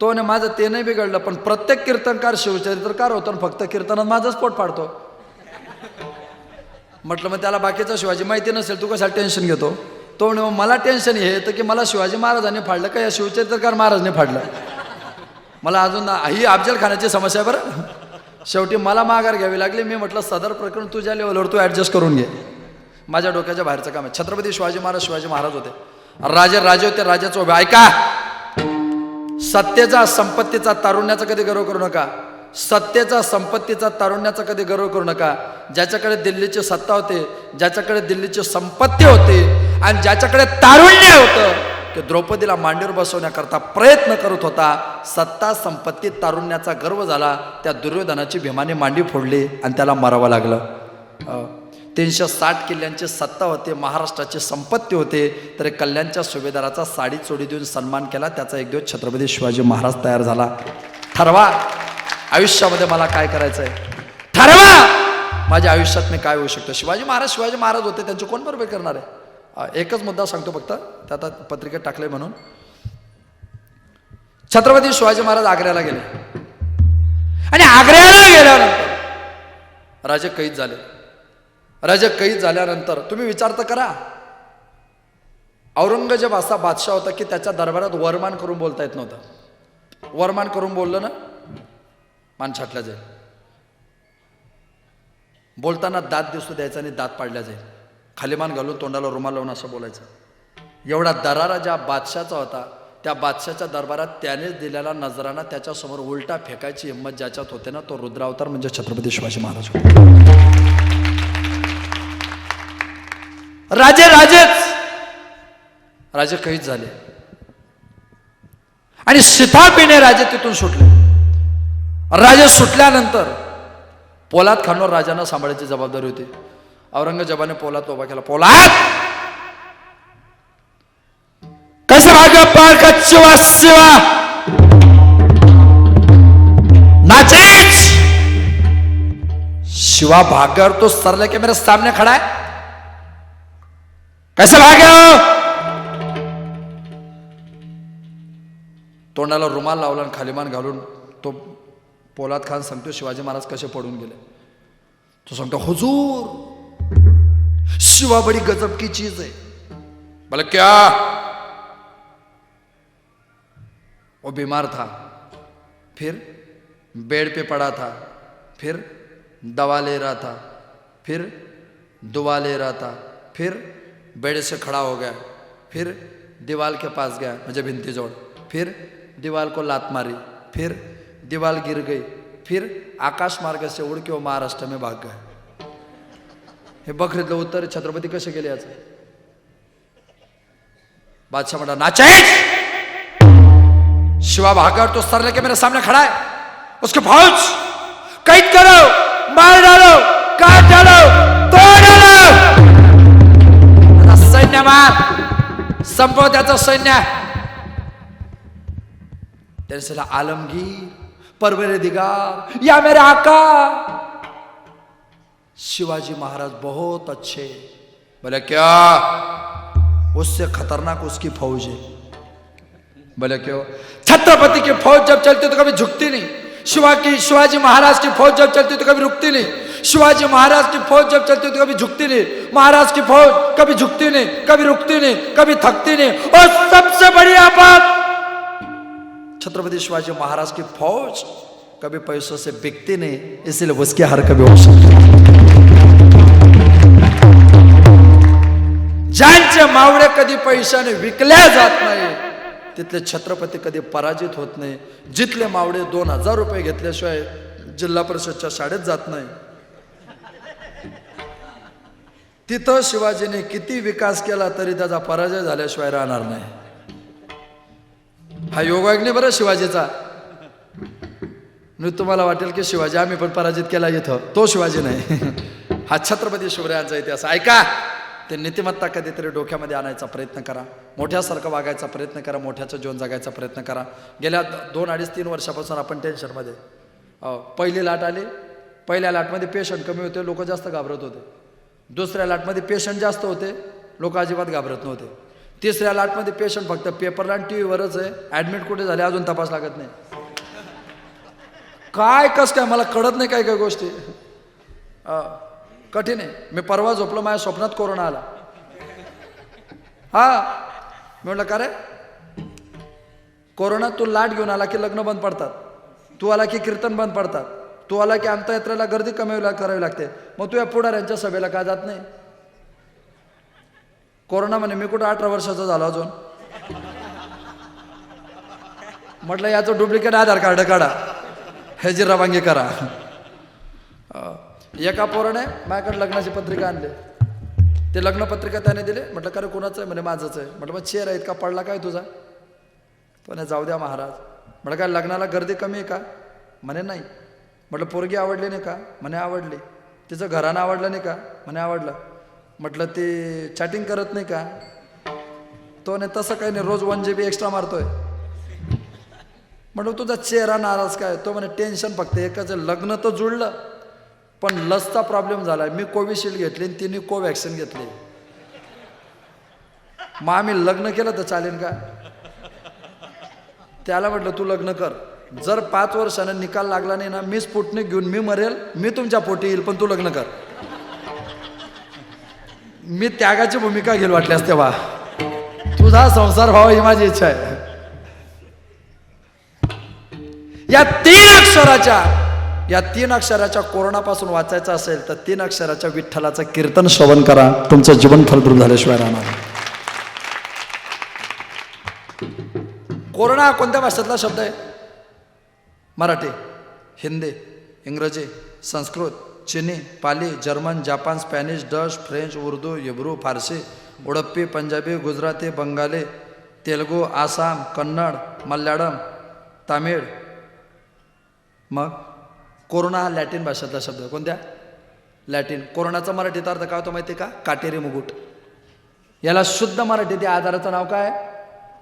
[SPEAKER 2] तो ने माझं ते नाही बिघडलं, पण प्रत्येक कीर्तनकार शिवचरित्रकार होतो आणि फक्त कीर्तनात माझंच पोट पाडतो. म्हटलं मग त्याला बाकीचा शिवाजी माहिती नसेल, तू कशाला टेन्शन घेतो? तो म्हणे मग मला टेन्शन हे येतं की मला शिवाजी महाराजांनी फाडलं का या शिवचरित्रकार महाराजने फाडलं. मला अजून ही अफजल खानाची समस्या आहे बरं. शेवटी मला माघार घ्यावी लागली. मी म्हटलं सदर प्रकरण तुझ्या लेवलवर तू ॲडजस्ट करून घे, माझ्या डोक्याच्या बाहेरचं काम आहे. छत्रपती शिवाजी महाराज होते, राजे होते, राजाचं उभे. ऐका, सत्तेचा संपत्तीचा तारुण्याचा कधी गर्व करू नका. सत्तेचा संपत्तीचा तारुण्याचा कधी गर्व करू नका. ज्याच्याकडे दिल्लीची सत्ता होती, ज्याच्याकडे दिल्लीची संपत्ती होती आणि ज्याच्याकडे तारुण्य होतं, की द्रौपदीला मांडीवर बसवण्याकरता प्रयत्न करत होता. सत्ता संपत्ती तारुण्याचा गर्व झाला. त्या दुर्योधनाची भीमाने मांडी फोडली आणि त्याला मारावं लागलं. 360 किल्ल्यांची सत्ता होते, महाराष्ट्राची संपत्ती होते, तर कल्याणच्या सुभेदाराचा साडी चोडी देऊन सन्मान केला. त्याचा एक दिवस छत्रपती शिवाजी महाराज तयार झाला. ठरवा आयुष्यामध्ये मला काय करायचं आहे, ठरवा माझ्या आयुष्यात मी काय होऊ शकतो. शिवाजी महाराज होते, त्यांचे कोण बरोबर करणार आहे. एकच मुद्दा सांगतो फक्त, त्या आता पत्रिकेत टाकले म्हणून. छत्रपती शिवाजी महाराज आग्र्याला गेले आणि आग्र्याला गेल्यानंतर राजे कैद झाले. राजे कैद झाल्यानंतर तुम्ही विचार तर करा, औरंगजेब असा बादशाह होता की त्याच्या दरबारात वरमान करून बोलता येत नव्हतं. वरमान करून बोललं ना मान छाटल्या जाईल, बोलताना दात दिसू द्यायचा आणि दात पाडल्या जाईल, खालीमान घालून तोंडाला रुमाल लावून असं बोलायचं. एवढा दरारा ज्या बादशाचा होता, त्या बादशाच्या दरबारात त्यानेच दिलेला नजराना त्याच्यासमोर उलटा फेकायची हिंमत ज्याच्यात होते ना, तो रुद्रावतार म्हणजे छत्रपती शिवाजी महाराज होते. राजे कैद झाले आणि शिताफीने राजे तिथून सुटले. राजे सुटल्यानंतर पोलाद खानवर राजांना सांभाळायची जबाबदारी होती. औरंगजेबाने पोलाद उभा केला. पोलाद कैसे भागे पार का शिवा शिवा नाचेच शिवा भागर तो सरले के मेरे सामने खड़ा है, कैसे भागे हो. तोंडाला रुमाल लावला आणि खालीमान घालून तो पोलाद खान सांगतो शिवाजी महाराज कसे पडून गेले. तो सांगतो हुजूर शिवा बड़ी गजब की चीज है. बोले क्या. वो बीमार था, फिर बेड पे पड़ा था, फिर दवा ले रहा था, फिर दुआ ले रहा था, फिर बेड से खड़ा हो गया, फिर दीवार के पास गया मुझे भिंती जोड़, फिर दीवार को लात मारी, फिर दीवार गिर गई, फिर आकाश मार्ग से उड़ के वो महाराष्ट्र में भाग गए. हे बखरीतलं उत्तर छत्रपती कसे गेले याचं. बादशाह म्हणा नाचाइज शिवा भागा तो सर लेके मेरे सामने खड़ा है, उसके फौज कैद करो, मार डालो, काट डालो, तोड़ डालो. सैन्य मार, संपव त्याचं सैन्य. त्याने आलमगीर परवरे दिगार या मेरे आका. शिवाजी महाराज बहुत अच्छे. बोले क्या. उससे खतरनाक उसकी फौज है. बोले क्यों. छत्रपति की फौज जब चलती तो कभी झुकती नहीं. शिवाजी महाराज की फौज जब चलती तो कभी रुकती नहीं. शिवाजी महाराज की फौज जब चलती तो कभी झुकती नहीं. महाराज की फौज कभी झुकती नहीं, कभी रुकती नहीं, कभी थकती नहीं. और सबसे बढ़िया बात, छत्रपति शिवाजी महाराज की फौज कभी पैसों से बिकती नहीं, इसलिए उसकी हार कभी हो सकती. ज्यांचे मावळे कधी पैशाने विकल्या जात नाही, तिथले छत्रपती कधी पराजित होत नाही. जिथले मावळे 2000 रुपये घेतल्याशिवाय जिल्हा परिषदच्या शाळेत जात नाही, तिथं शिवाजीने किती विकास केला तरी त्याचा पराजय झाल्याशिवाय राहणार नाही. हा योगाग्नी बरं शिवाजीचा. मी तुम्हाला वाटेल की शिवाजी आम्ही पण पराजित केला इथं, तो शिवाजी नाही. हा छत्रपती शिवरायांचा इतिहास. ऐका, ते नीतिमत्ता कधीतरी डोक्यामध्ये आणायचा प्रयत्न करा. मोठ्यासारखं वागायचा प्रयत्न करा, मोठ्याचं जीवन जगायचा प्रयत्न करा. गेल्या 2, 2.5, 3 वर्षापासून आपण टेन्शनमध्ये. पहिली लाट आली, पहिल्या लाटमध्ये पेशंट कमी होते, लोक जास्त घाबरत होते. दुसऱ्या लाटमध्ये पेशंट जास्त होते, लोक अजिबात घाबरत नव्हते. तिसऱ्या लाटमध्ये पेशंट फक्त पेपरला आणि टीव्हीवरच आहे, ॲडमिट कुठे झाले अजून तपास लागत नाही. काय कस काय मला कळत नाही काय काय गोष्टी. कठीण आहे. मी परवा झोपलो, माझ्या स्वप्नात कोरोना आला. मी म्हटलं का रे कोरोना, तू लाट घेऊन आला की लग्न बंद पडतात, तू आला की कीर्तन बंद पडतात, तू आला की अंत्ययात्रेला गर्दी करावी लागते, मग तू या पुढाऱ्यांच्या सभेला का जात नाही. कोरोना म्हणे मी कुठं 18 वर्षाचा झालो अजून. म्हटलं याचं डुप्लिकेट आधार कार्ड काढा, ह्याची रवानगी करा. एका पोराने माझ्याकडे लग्नाची पत्रिका आणली, ते लग्न पत्रिका त्याने दिले. म्हटलं का रे कोणाचं आहे. म्हणे माझंच आहे. म्हटलं मग चेहरा इतका पडला काय तुझा. पण जाऊ द्या महाराज. म्हटलं काय लग्नाला गर्दी कमी आहे का. म्हणे नाही. म्हटलं पोरगी आवडली नाही का. म्हणे आवडली. तिचं घरानं आवडलं नाही का? म्हणे आवडलं. म्हटलं ते चॅटिंग करत नाही का? तो नाही तसं काही नाही, रोज 1 GB एक्स्ट्रा मारतोय. म्हटलं तुझा चेहरा नाराज काय? तो म्हणे टेन्शन फक्त एकच, लग्न तर जुळलं पण लसचा प्रॉब्लेम झाला. मी कोविशिल्ड घेतली आणि तिने कोवॅक्सिन घेतली. मग आम्ही लग्न केलं तर चालेल का? त्याला म्हटलं तू लग्न कर, जर 5 वर्षानं निकाल लागला नाही ना, मी स्पुटनिक घेऊन मी मरेल, मी तुमच्या पोटी येईल, पण तू लग्न कर. मी त्यागाची भूमिका घेईल वाटल्यास तेव्हा. तुझा संसार व्हावा ही माझी इच्छा आहे. या 3 अक्षराच्या कोरोनापासून वाचायचं असेल तर 3 अक्षराच्या विठ्ठलाचं कीर्तन श्रवण करा. तुमचं जीवन फलद्रूप झाल्याशिवाय राहणार. कोरोना कोणत्या भाषेतला शब्द आहे? मराठी, हिंदी, इंग्रजी, संस्कृत, चिनी, Pali, German, Japan, Spanish, Dutch, French, Urdu, Hebrew, फारसी, उडप्पी, पंजाबी, गुजराती, बंगाली, तेलुगू, आसाम, कन्नड, मल्याळम, तामिळ. मग कोरोना हा लॅटिन भाषेतला शब्द आहे. कोणत्या? लॅटिन. कोरोनाचा मराठीत अर्थ काय होतो माहिती का? काटेरी मुकुट. याला शुद्ध मराठीत या आजाराचं नाव काय?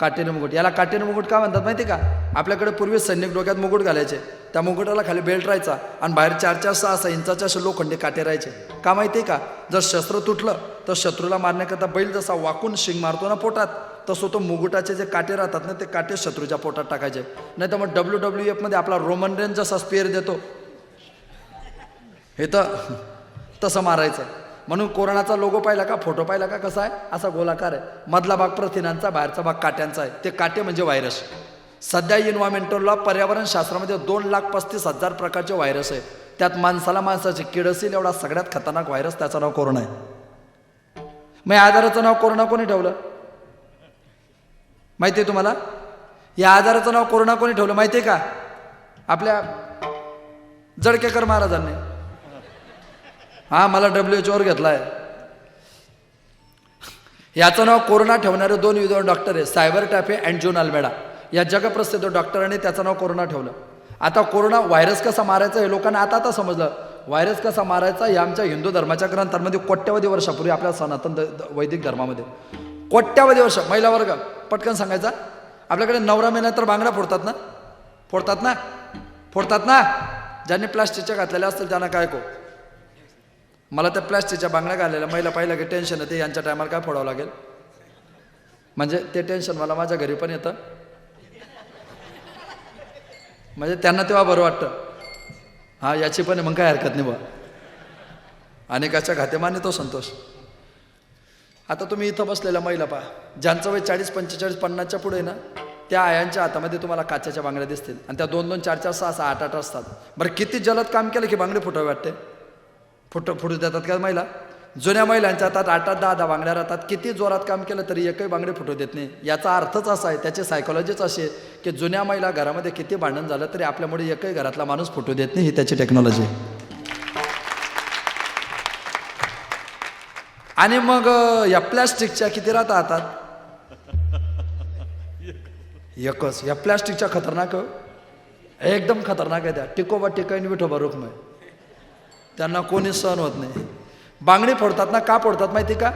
[SPEAKER 2] काटेरी मुकुट. याला काटेरी मुकुट का म्हणतात माहिती का? आपल्याकडे पूर्वी सैनिक डोक्यात मुकुट घालायचे, त्या मुकुटाला खाली बेल्ट राहायचा आणि बाहेर 4-4, 6-6 इंचाचे असे लोखंडी काटे राहायचे. का माहिती का? जर शस्त्र तुटलं तर शत्रूला मारण्याकरता बैल जसा वाकून शिंग मारतो ना पोटात, तसं तो मुकुटाचे जे काटे राहतात ना, ते काटे शत्रूच्या पोटात टाकायचे. नाही तर मग WWF मध्ये आपला रोमन रेन जसा स्पेअर देतो हे तर तसं मारायचं. म्हणून कोरोनाचा लोगो पाहिला का? फोटो पाहिला का? कसा आहे? असा गोलाकार आहे. मधला भाग प्रथिनांचा, बाहेरचा भाग काट्यांचा आहे. ते काटे म्हणजे व्हायरस. सध्या इन्व्हायरमेंटल लॉ पर्यावरण शास्त्रामध्ये 2,35,000 प्रकारचे व्हायरस आहे. त्यात माणसाची कीड असेल एवढा सगळ्यात खतरनाक व्हायरस, त्याचं नाव कोरोना आहे. मग या आजाराचं नाव कोरोना कोणी ठेवलं माहिती आहे तुम्हाला? या आजाराचं नाव कोरोना कोणी ठेवलं माहिती आहे का? आपल्या जडकेकर महाराजांनी. हा, मला WHO वर घेतलाय. याचं नाव कोरोना ठेवणारे 2 विद्वान डॉक्टर आहे, सायबर टॅफे अँड जॉन अल्मेडा. या जगप्रसिद्ध डॉक्टरांनी त्याचं नाव कोरोना ठेवलं. आता कोरोना व्हायरस कसा मारायचा हे लोकांना आता समजलं. व्हायरस कसा मारायचा हे आमच्या हिंदू धर्माच्या ग्रंथांमध्ये कोट्यावधी वर्षापूर्वी, आपल्या सनातन वैदिक धर्मामध्ये कोट्यावधी वर्ष. महिला वर्ग पटकन सांगायचा. आपल्याकडे नवरा महिन्यात तर बांगड्या फोडतात ना. ज्यांनी प्लास्टिकच्या घातलेल्या असतील त्यांना काय को. मला त्या प्लास्टिकच्या बांगड्या घातलेल्या महिला पाहिलं की टेन्शन येते, यांच्या टायमाला काय फोडावं लागेल. म्हणजे ते टेन्शन मला माझ्या घरी पण येतं. म्हणजे त्यांना तेव्हा बरं वाटतं. हा, याची पण मग काय हरकत नाही बा. अनेकाच्या घाते माने तो संतोष. आता तुम्ही इथं बसलेल्या महिला पहा, ज्यांचं वय 40, 45, 50च्या पुढे ना, त्या आयांच्या हातामध्ये तुम्हाला काचेच्या बांगड्या दिसतील आणि त्या 2-2, 4-4, 6-6, 8-8 असतात. बरं किती जलद काम केलं की बांगडे फुटावे वाटते? फुटू देतात का महिला? जुन्या महिलांच्या हातात 8-8, 10-10 बांगड्या राहतात. किती जोरात काम केलं तरी एकही बांगडे फुटू देत नाही. याचा अर्थच असा आहे, त्याची सायकोलॉजीच अशी आहे की जुन्या महिला घरामध्ये किती भांडण झालं तरी आपल्यामुळे एकही घरातला माणूस फुटू देत नाही. ही त्याची टेक्नॉलॉजी. आणि मग या प्लॅस्टिकच्या किती राहतात हातात? एकच. या प्लॅस्टिकच्या खतरनाक, एकदम खतरनाक आहे त्या. टिकोबा टिकाईन विठोबा रुक्म आहे. त्यांना कोणी सहन होत नाही. बांगडी फोडतात ना. का फोडतात माहिती का?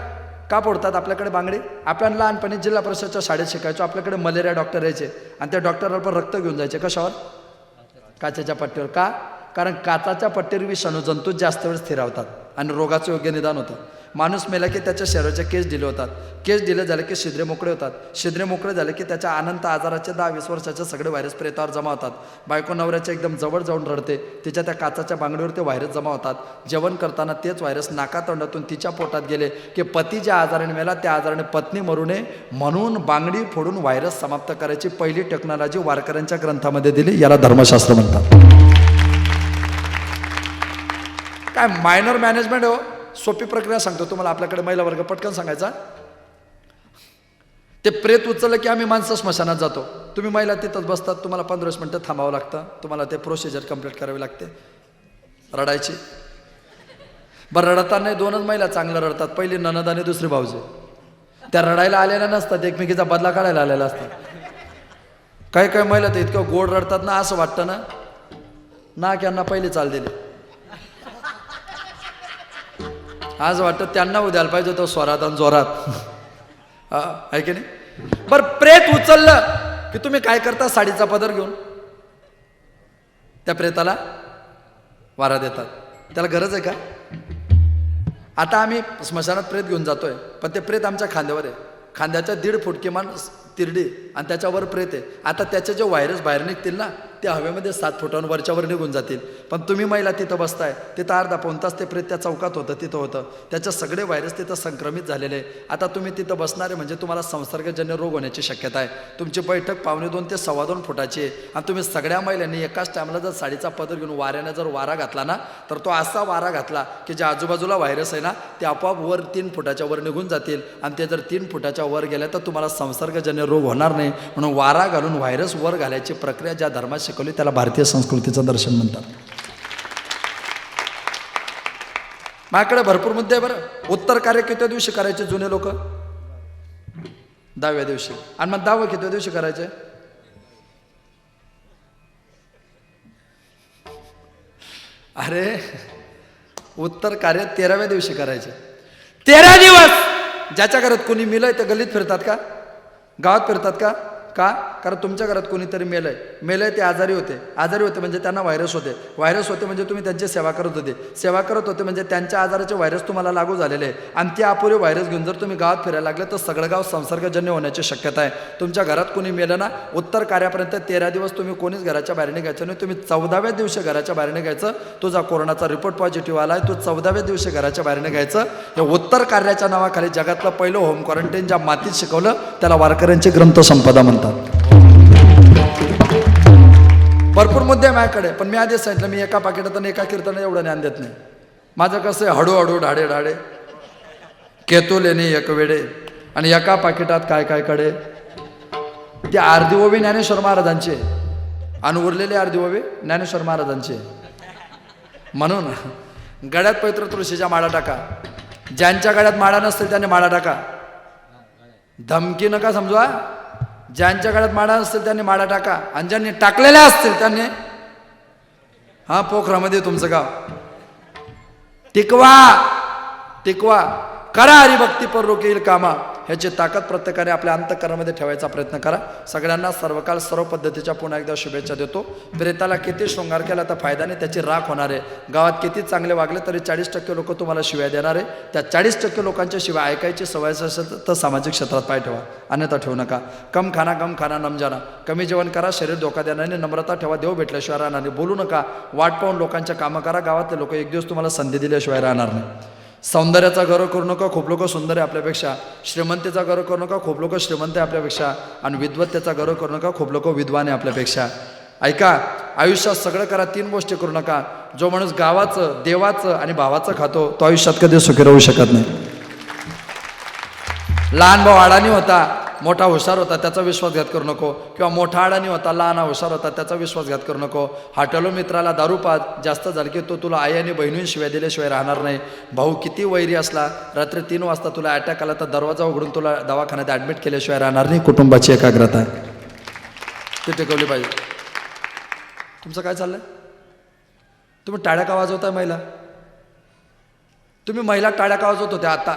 [SPEAKER 2] का फोडतात आपल्याकडे बांगडी? आपण लहानपणी जिल्हा परिषदच्या शाळेत शिकायचो. आपल्याकडे मलेरिया डॉक्टर यायचे आणि त्या डॉक्टरवर पण रक्त घेऊन जायचे. कशावर? काचेच्या पट्टीवर. का? कारण काचाच्या पट्टीवर विषाणू जंतू जास्त वेळ स्थिरावतात आणि रोगाचं योग्य निदान होतं. माणूस मेला की त्याच्या शरीराचे केस दिले होतात. केस दिले झाले की छिद्रे मोकळे होतात. छिद्रे मोकळे झाले की त्याच्या अनंत आजाराचे 10-20 वर्षाचे सगळे व्हायरस प्रेतावर जमा होतात. बायको नवऱ्याच्या एकदम जवळ जाऊन रडते. तिच्या त्या काचाच्या बांगडीवर ते व्हायरस जमा होतात. जेवण करताना तेच व्हायरस नाकातोंडातून तिच्या पोटात गेले की पती ज्या आजाराने मेला त्या आजाराने पत्नी मरू नये म्हणून बांगडी फोडून व्हायरस समाप्त करायची पहिली टेक्नॉलॉजी वारकऱ्यांच्या ग्रंथामध्ये दिली. याला धर्मशास्त्र म्हणतात. काय मायनर मॅनेजमेंट हो. सोपी प्रक्रिया सांगतो तुम्हाला. आपल्याकडे महिला वर्ग पटकन सांगायचा. ते प्रेत उचललं की आम्ही माणसं स्मशानात जातो. तुम्ही महिला तिथंच बसतात. तुम्हाला 15-20 मिनटं थांबावं लागतं. तुम्हाला ते प्रोसिजर कंप्लीट करावी लागते. रडायची. बरं रडताना 2च महिला चांगलं रडतात. पहिली ननद आणि दुसरी भाऊजी. त्या रडायला आलेल्या नसतात, एकमेकीचा बदला काढायला आलेला असतात. काही काही महिला तर इतकं गोड रडतात ना, असं वाटतं ना नाक यांना पहिली चाल दिली. आज वाटतं त्यांना उद्याला पाहिजे तो स्वरात आणि जोरात. हा आहे की नाही. बरं प्रेत उचललं की तुम्ही काय करता? साडीचा पदर घेऊन त्या प्रेताला वारा देतात. त्याला गरज आहे का? आता आम्ही स्मशानात प्रेत घेऊन जातोय, पण ते प्रेत आमच्या खांद्यावर आहे. खांद्याच्या 1.5 फूट किमान तिरडी आणि त्याच्यावर प्रेत आहे. आता त्याचे जे व्हायरस बाहेर निघतील ना, ते हवेमध्ये 7 फुटांवर वरच्यावर निघून जातील. पण तुम्ही महिला तिथं बसताय, तिथं अर्धा पाऊण तास ते प्रेत त्या चौकात होतं, तिथं होतं. त्याचे सगळे व्हायरस तिथं संक्रमित झालेले आहे. आता तुम्ही तिथं बसणारे म्हणजे तुम्हाला संसर्गजन्य रोग होण्याची शक्यता आहे. तुमची बैठक 1.25 ते 2.25 फुटाची आहे आणि तुम्ही सगळ्या महिलांनी एकाच टायमाला जर साडीचा पदर घेऊन वाऱ्याने जर वारा घातला ना, तर तो असा वारा घातला की जे आजूबाजूला व्हायरस आहे ना, ते आपोआप वर 3 फुटाच्या वर निघून जातील आणि ते जर 3 फुटाच्या वर गेले तर तुम्हाला संसर्गजन्य रोग होणार नाही. म्हणून वारा घालून व्हायरस वर घालायची प्रक्रिया ज्या धर्मात शिकवली त्याला भारतीय संस्कृतीचं दर्शन म्हणतात. माझ्याकडे भरपूर मुद्दे आहे बरं. उत्तर कार्य किती दिवशी करायचे जुने लोक? 10व्या दिवशी. आणि मग 10वं किती दिवशी करायचे? अरे उत्तर कार्य 13व्या दिवशी करायचे. 13 दिवस. ज्याच्या घरात कोणी मेलंय ते गल्लीत फिरतात का? गावात फिरतात का? का? कारण तुमच्या घरात कोणीतरी मेलंय ते आजारी होते म्हणजे त्यांना व्हायरस होते म्हणजे तुम्ही त्यांची सेवा करत होते म्हणजे त्यांच्या आजाराचे व्हायरस तुम्हाला लागू झालेले आहे. आणि ते अपुरे व्हायरस घेऊन जर तुम्ही गावात फिरायला लागले तर सगळं गाव संसर्गजन्य होण्याची शक्यता आहे. तुमच्या घरात कोणी मेलं ना, उत्तर कार्यापर्यंत 13 दिवस तुम्ही कोणीच घराच्या बाहेर निघायचं नाही. तुम्ही 14व्या दिवशी घराच्या बाहेर निघायचं. तुझा कोरोनाचा रिपोर्ट पॉझिटिव्ह आलाय, तू 14व्या दिवशी घराच्या बाहेर निघायचं. हे उत्तर कार्याच्या नावाखाली जगातलं पहिलं होम क्वारंटाईन ज्या मातीत शिकवलं त्याला वारकऱ्यांची ग्रंथ संपदा म्हणतात. भरपूर मुद्दे आहे माझ्याकडे, पण मी आधीच सांगितलं मी एका पाकिटात आणि एका कीर्तनात एवढं ज्ञान देत नाही. माझं कसं आहे, हळूहळू ढाडे केतू लेणे एक वेडे आणि एका पाकिटात काय कडे. ते अर्धी ओवी ज्ञानेश्वर महाराजांचे आणि उरलेले अर्धी ओवी ज्ञानेश्वर महाराजांचे. म्हणून गळ्यात पवित्र तुळशीच्या माळा टाका. ज्यांच्या गळ्यात माळा नसतील त्यांनी माळा टाका. धमकी नका समजवा. ज्यांच्या गळ्यात माळा असतील त्यांनी माळा टाका आणि ज्यांनी टाकलेल्या असतील त्यांनी हा पोखरामध्ये तुमचं गाव टिकवा करा. हरिभक्ती पर रोक येईल कामा. ह्याची ताकद प्रत्येकाने आपल्या अंतःकरणामध्ये ठेवायचा प्रयत्न करा. सगळ्यांना सर्वकाळ सर्व पद्धतीच्या पुन्हा एकदा शुभेच्छा देतो. प्रेताला किती शृंगार केला तर फायदा नाही, त्याची राख होणार आहे. गावात किती चांगले वागले तरी 40% लोक तुम्हाला शिव्या देणार आहे. त्या 40% लोकांच्या शिवाय ऐकायची सवय असेल तर सामाजिक क्षेत्रात पाय ठेवा, अन्यथा ठेवू नका. कम खाना नम जाना. कमी जेवण करा, शरीर धोका देणारे, नम्रता ठेवा, देव भेटल्याशिवाय राहणार नाही. बोलू नका, वाट पाहून लोकांच्या कामं करा. गावातले लोक एक दिवस तुम्हाला संधी दिल्याशिवाय राहणार नाही. सौंदर्याचा गर्व करू नका, खूप लोक सुंदर आहे आपल्यापेक्षा. श्रीमंतीचा गर्व करू नका, खूप लोक श्रीमंत आहे आपल्यापेक्षा. आणि विद्वत्तेचा गर्व करू नका, खूप लोक विद्वान आहे आपल्यापेक्षा. ऐका, आयुष्यात सगळं करा, 3 गोष्टी करू नका. जो माणूस गावाचं, देवाचं आणि भावाचं खातो तो आयुष्यात कधी सुखी राहू शकत नाही. लहान भाऊ अडाणी होता, मोठा हुशार होता, त्याचा विश्वासघात करू नको. किंवा मोठा अडाणी होता, लहान हुशार होता, त्याचा विश्वासघात करू नको. हॉटेलो मित्राला दारू पाज जास्त झाली की तो तुला आई आणि बहिणीशिवाय दिल्याशिवाय राहणार नाही. भाऊ किती वैरी असला, रात्री 3 वाजता तुला अटॅक आला तर दरवाजा उघडून तुला दवाखान्यात ॲडमिट केल्याशिवाय राहणार नाही. कुटुंबाची एकाग्रता ती टिकवली पाहिजे. तुमचं काय चाललंय? तुम्ही टाळ्या का वाजवताय महिला? तुम्ही महिला टाळ्या का वाजवत होत्या? आता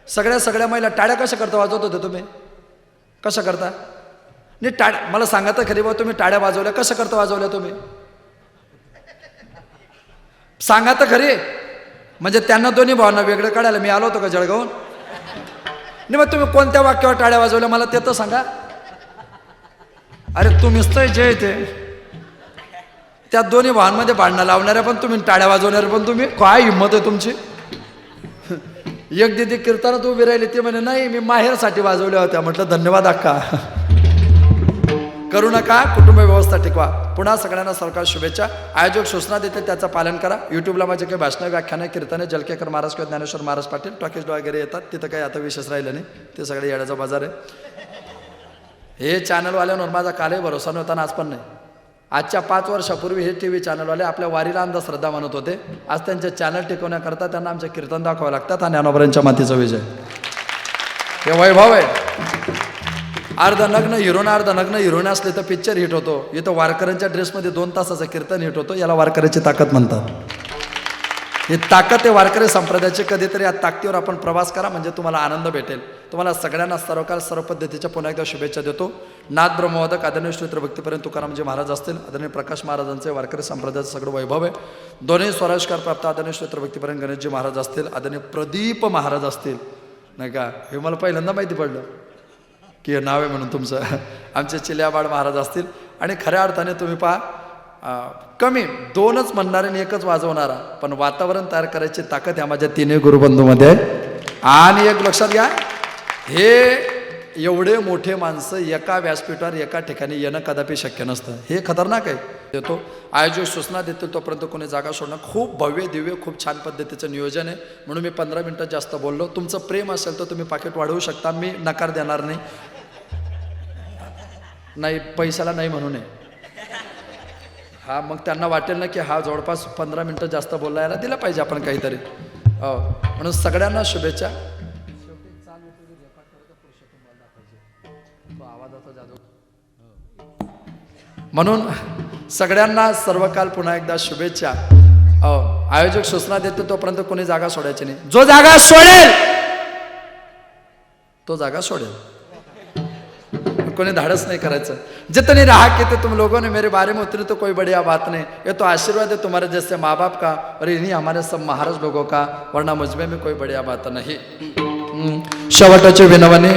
[SPEAKER 2] सगळ्या महिला टाळ्या कशा करता वाजवत होते? तुम्ही कशा करता? नाही टाळ्या मला सांगा तर खरी बा, तुम्ही टाळ्या वाजवल्या कशा करता वाजवल्या तुम्ही? सांगा तर खरी. म्हणजे त्यांना दोन्ही भावना वेगळं काढायला मी आलो होतो का जळगावून? नाही मग तुम्ही कोणत्या वाक्यावर टाळ्या वाजवल्या मला ते तर सांगा. अरे तुम्हीच तर जे ते त्या दोन्ही भावांमध्ये भांडणं लावणाऱ्या पण तुम्ही, टाळ्या वाजवणाऱ्या पण तुम्ही. काय हिंमत आहे तुमची? एक दिदी कीर्तनात उभी राहिली, ती म्हणे नाही मी माहेरसाठी वाजवल्या होत्या. म्हटलं धन्यवाद अक्का. करू नका, कुटुंब व्यवस्था टिकवा. पुन्हा सगळ्यांना सरकार शुभेच्छा. आयोजक सूचना देते त्याचं पालन करा. यूट्यूबला माझे काही भाषणं, व्याख्यानं, कीर्तने, जलकेकर महाराज किंवा ज्ञानेश्वर महाराज पाटील टॉकीज वगैरे येतात. तिथं काही आता विशेष राहिलं नाही, ते सगळे येड्याचा बाजार आहे. हे चॅनलवाल्यांवर माझा कालही भरोसा नव्हता आणि आज पण नाही. आजच्या 5 वर्षापूर्वी हे TV चॅनलवाले आपल्या वारीला अंधश्रद्धा म्हणत होते. आज त्यांचे चॅनल टिकवण्याकरता त्यांना आमचे कीर्तन दाखवावं लागतात. आणि ज्ञानोबांच्या मातीचा विजय हे वैभव आहे. अर्धनग्न हिरोईन असले तर पिक्चर हिट होतो. इथं वारकऱ्यांच्या ड्रेसमध्ये 2 तासाचं कीर्तन हिट होतो. याला वारकऱ्याची ताकद म्हणतात. ही ताकद आहे वारकरी संप्रदायाची. कधीतरी या ताकदीवर आपण प्रवास करा, म्हणजे तुम्हाला आनंद भेटेल. तुम्हाला सगळ्यांना सर्वकाल सर्व पद्धतीच्या पुन्हा एकदा शुभेच्छा देतो. नाथ ब्रह्मवादक आदरणीय श्री भक्तीपर्यंत तुकारामजी महाराज असतील, आदरणीय प्रकाश महाराजांचे वारकरी संप्रदायाचं सगळं वैभव आहे. दोन्ही स्वराजकार प्राप्त आदरणीय श्री भक्तीपर्यंत गणेशजी महाराज असतील, आदरणीय प्रदीप महाराज असतील, नाही का. हे मला पहिल्यांदा माहिती पडलं की हे नाव आहे म्हणून तुमचं. आमचे चिल्याबाड महाराज असतील. आणि खऱ्या अर्थाने तुम्ही पहा, कमी दोनच म्हणणारे आणि एकच वाजवणारा, पण वातावरण तयार करायची ताकद ह्या माझ्या तिन्ही गुरुबंधूमध्ये आहे. आणि एक लक्षात घ्या, हे एवढे मोठे माणसं एका व्यासपीठावर एका ठिकाणी येणं कदापि शक्य नसतं. हे खतरनाक आहे. देतो आयोजक सूचना देतील तोपर्यंत कोणी जागा सोडणं. खूप भव्य दिव्य खूप छान पद्धतीचं नियोजन आहे, म्हणून मी 15 मिनटं जास्त बोललो. तुमचं प्रेम असेल तर तुम्ही पाकिट वाढवू शकता, मी नकार देणार नाही. नाही, पैशाला नाही म्हणू नये. हा, मग त्यांना वाटेल ना की हा जवळपास 15 मिनटं जास्त बोलायला दिलं पाहिजे आपण काहीतरी. म्हणून सगळ्यांना शुभेच्छा. म्हणून सगळ्यांना सर्वकाल पुन्हा एकदा शुभेच्छा. आयोजक सूचना देतो तोपर्यंत कोणी जागा सोडायची नाही. जो जागा सोडेल तो जागा सोडेल, कोणी धाडस नहीं करायचं. जितनी रहा कहते तुम लोगों ने मेरे बारे में उतनी तो कोई बढ़िया बात नहीं. ये तो आशीर्वाद है तुम्हारे जैसे माँ बाप का और इन्हीं हमारे सब महाराज लोगों का, वरना मुझमें भी कोई बढ़िया बात नहीं. शेवटचे विनवणे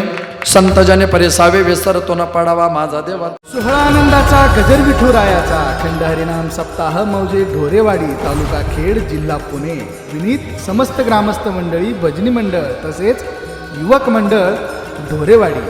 [SPEAKER 2] संतजने परिसावे, विसर तो न पडावा माझा देवा.
[SPEAKER 1] सोहळा आनंदाचा गजर विठुरायाचा अखंड हरिनाम सप्ताह मौजे ढोरेवाडी तालुका खेड जिल्हा पुणे. विनीत समस्त ग्रामस्थ मंडळी, भजनी मंडळ तसेच युवक मंडळ ढोरेवाडी.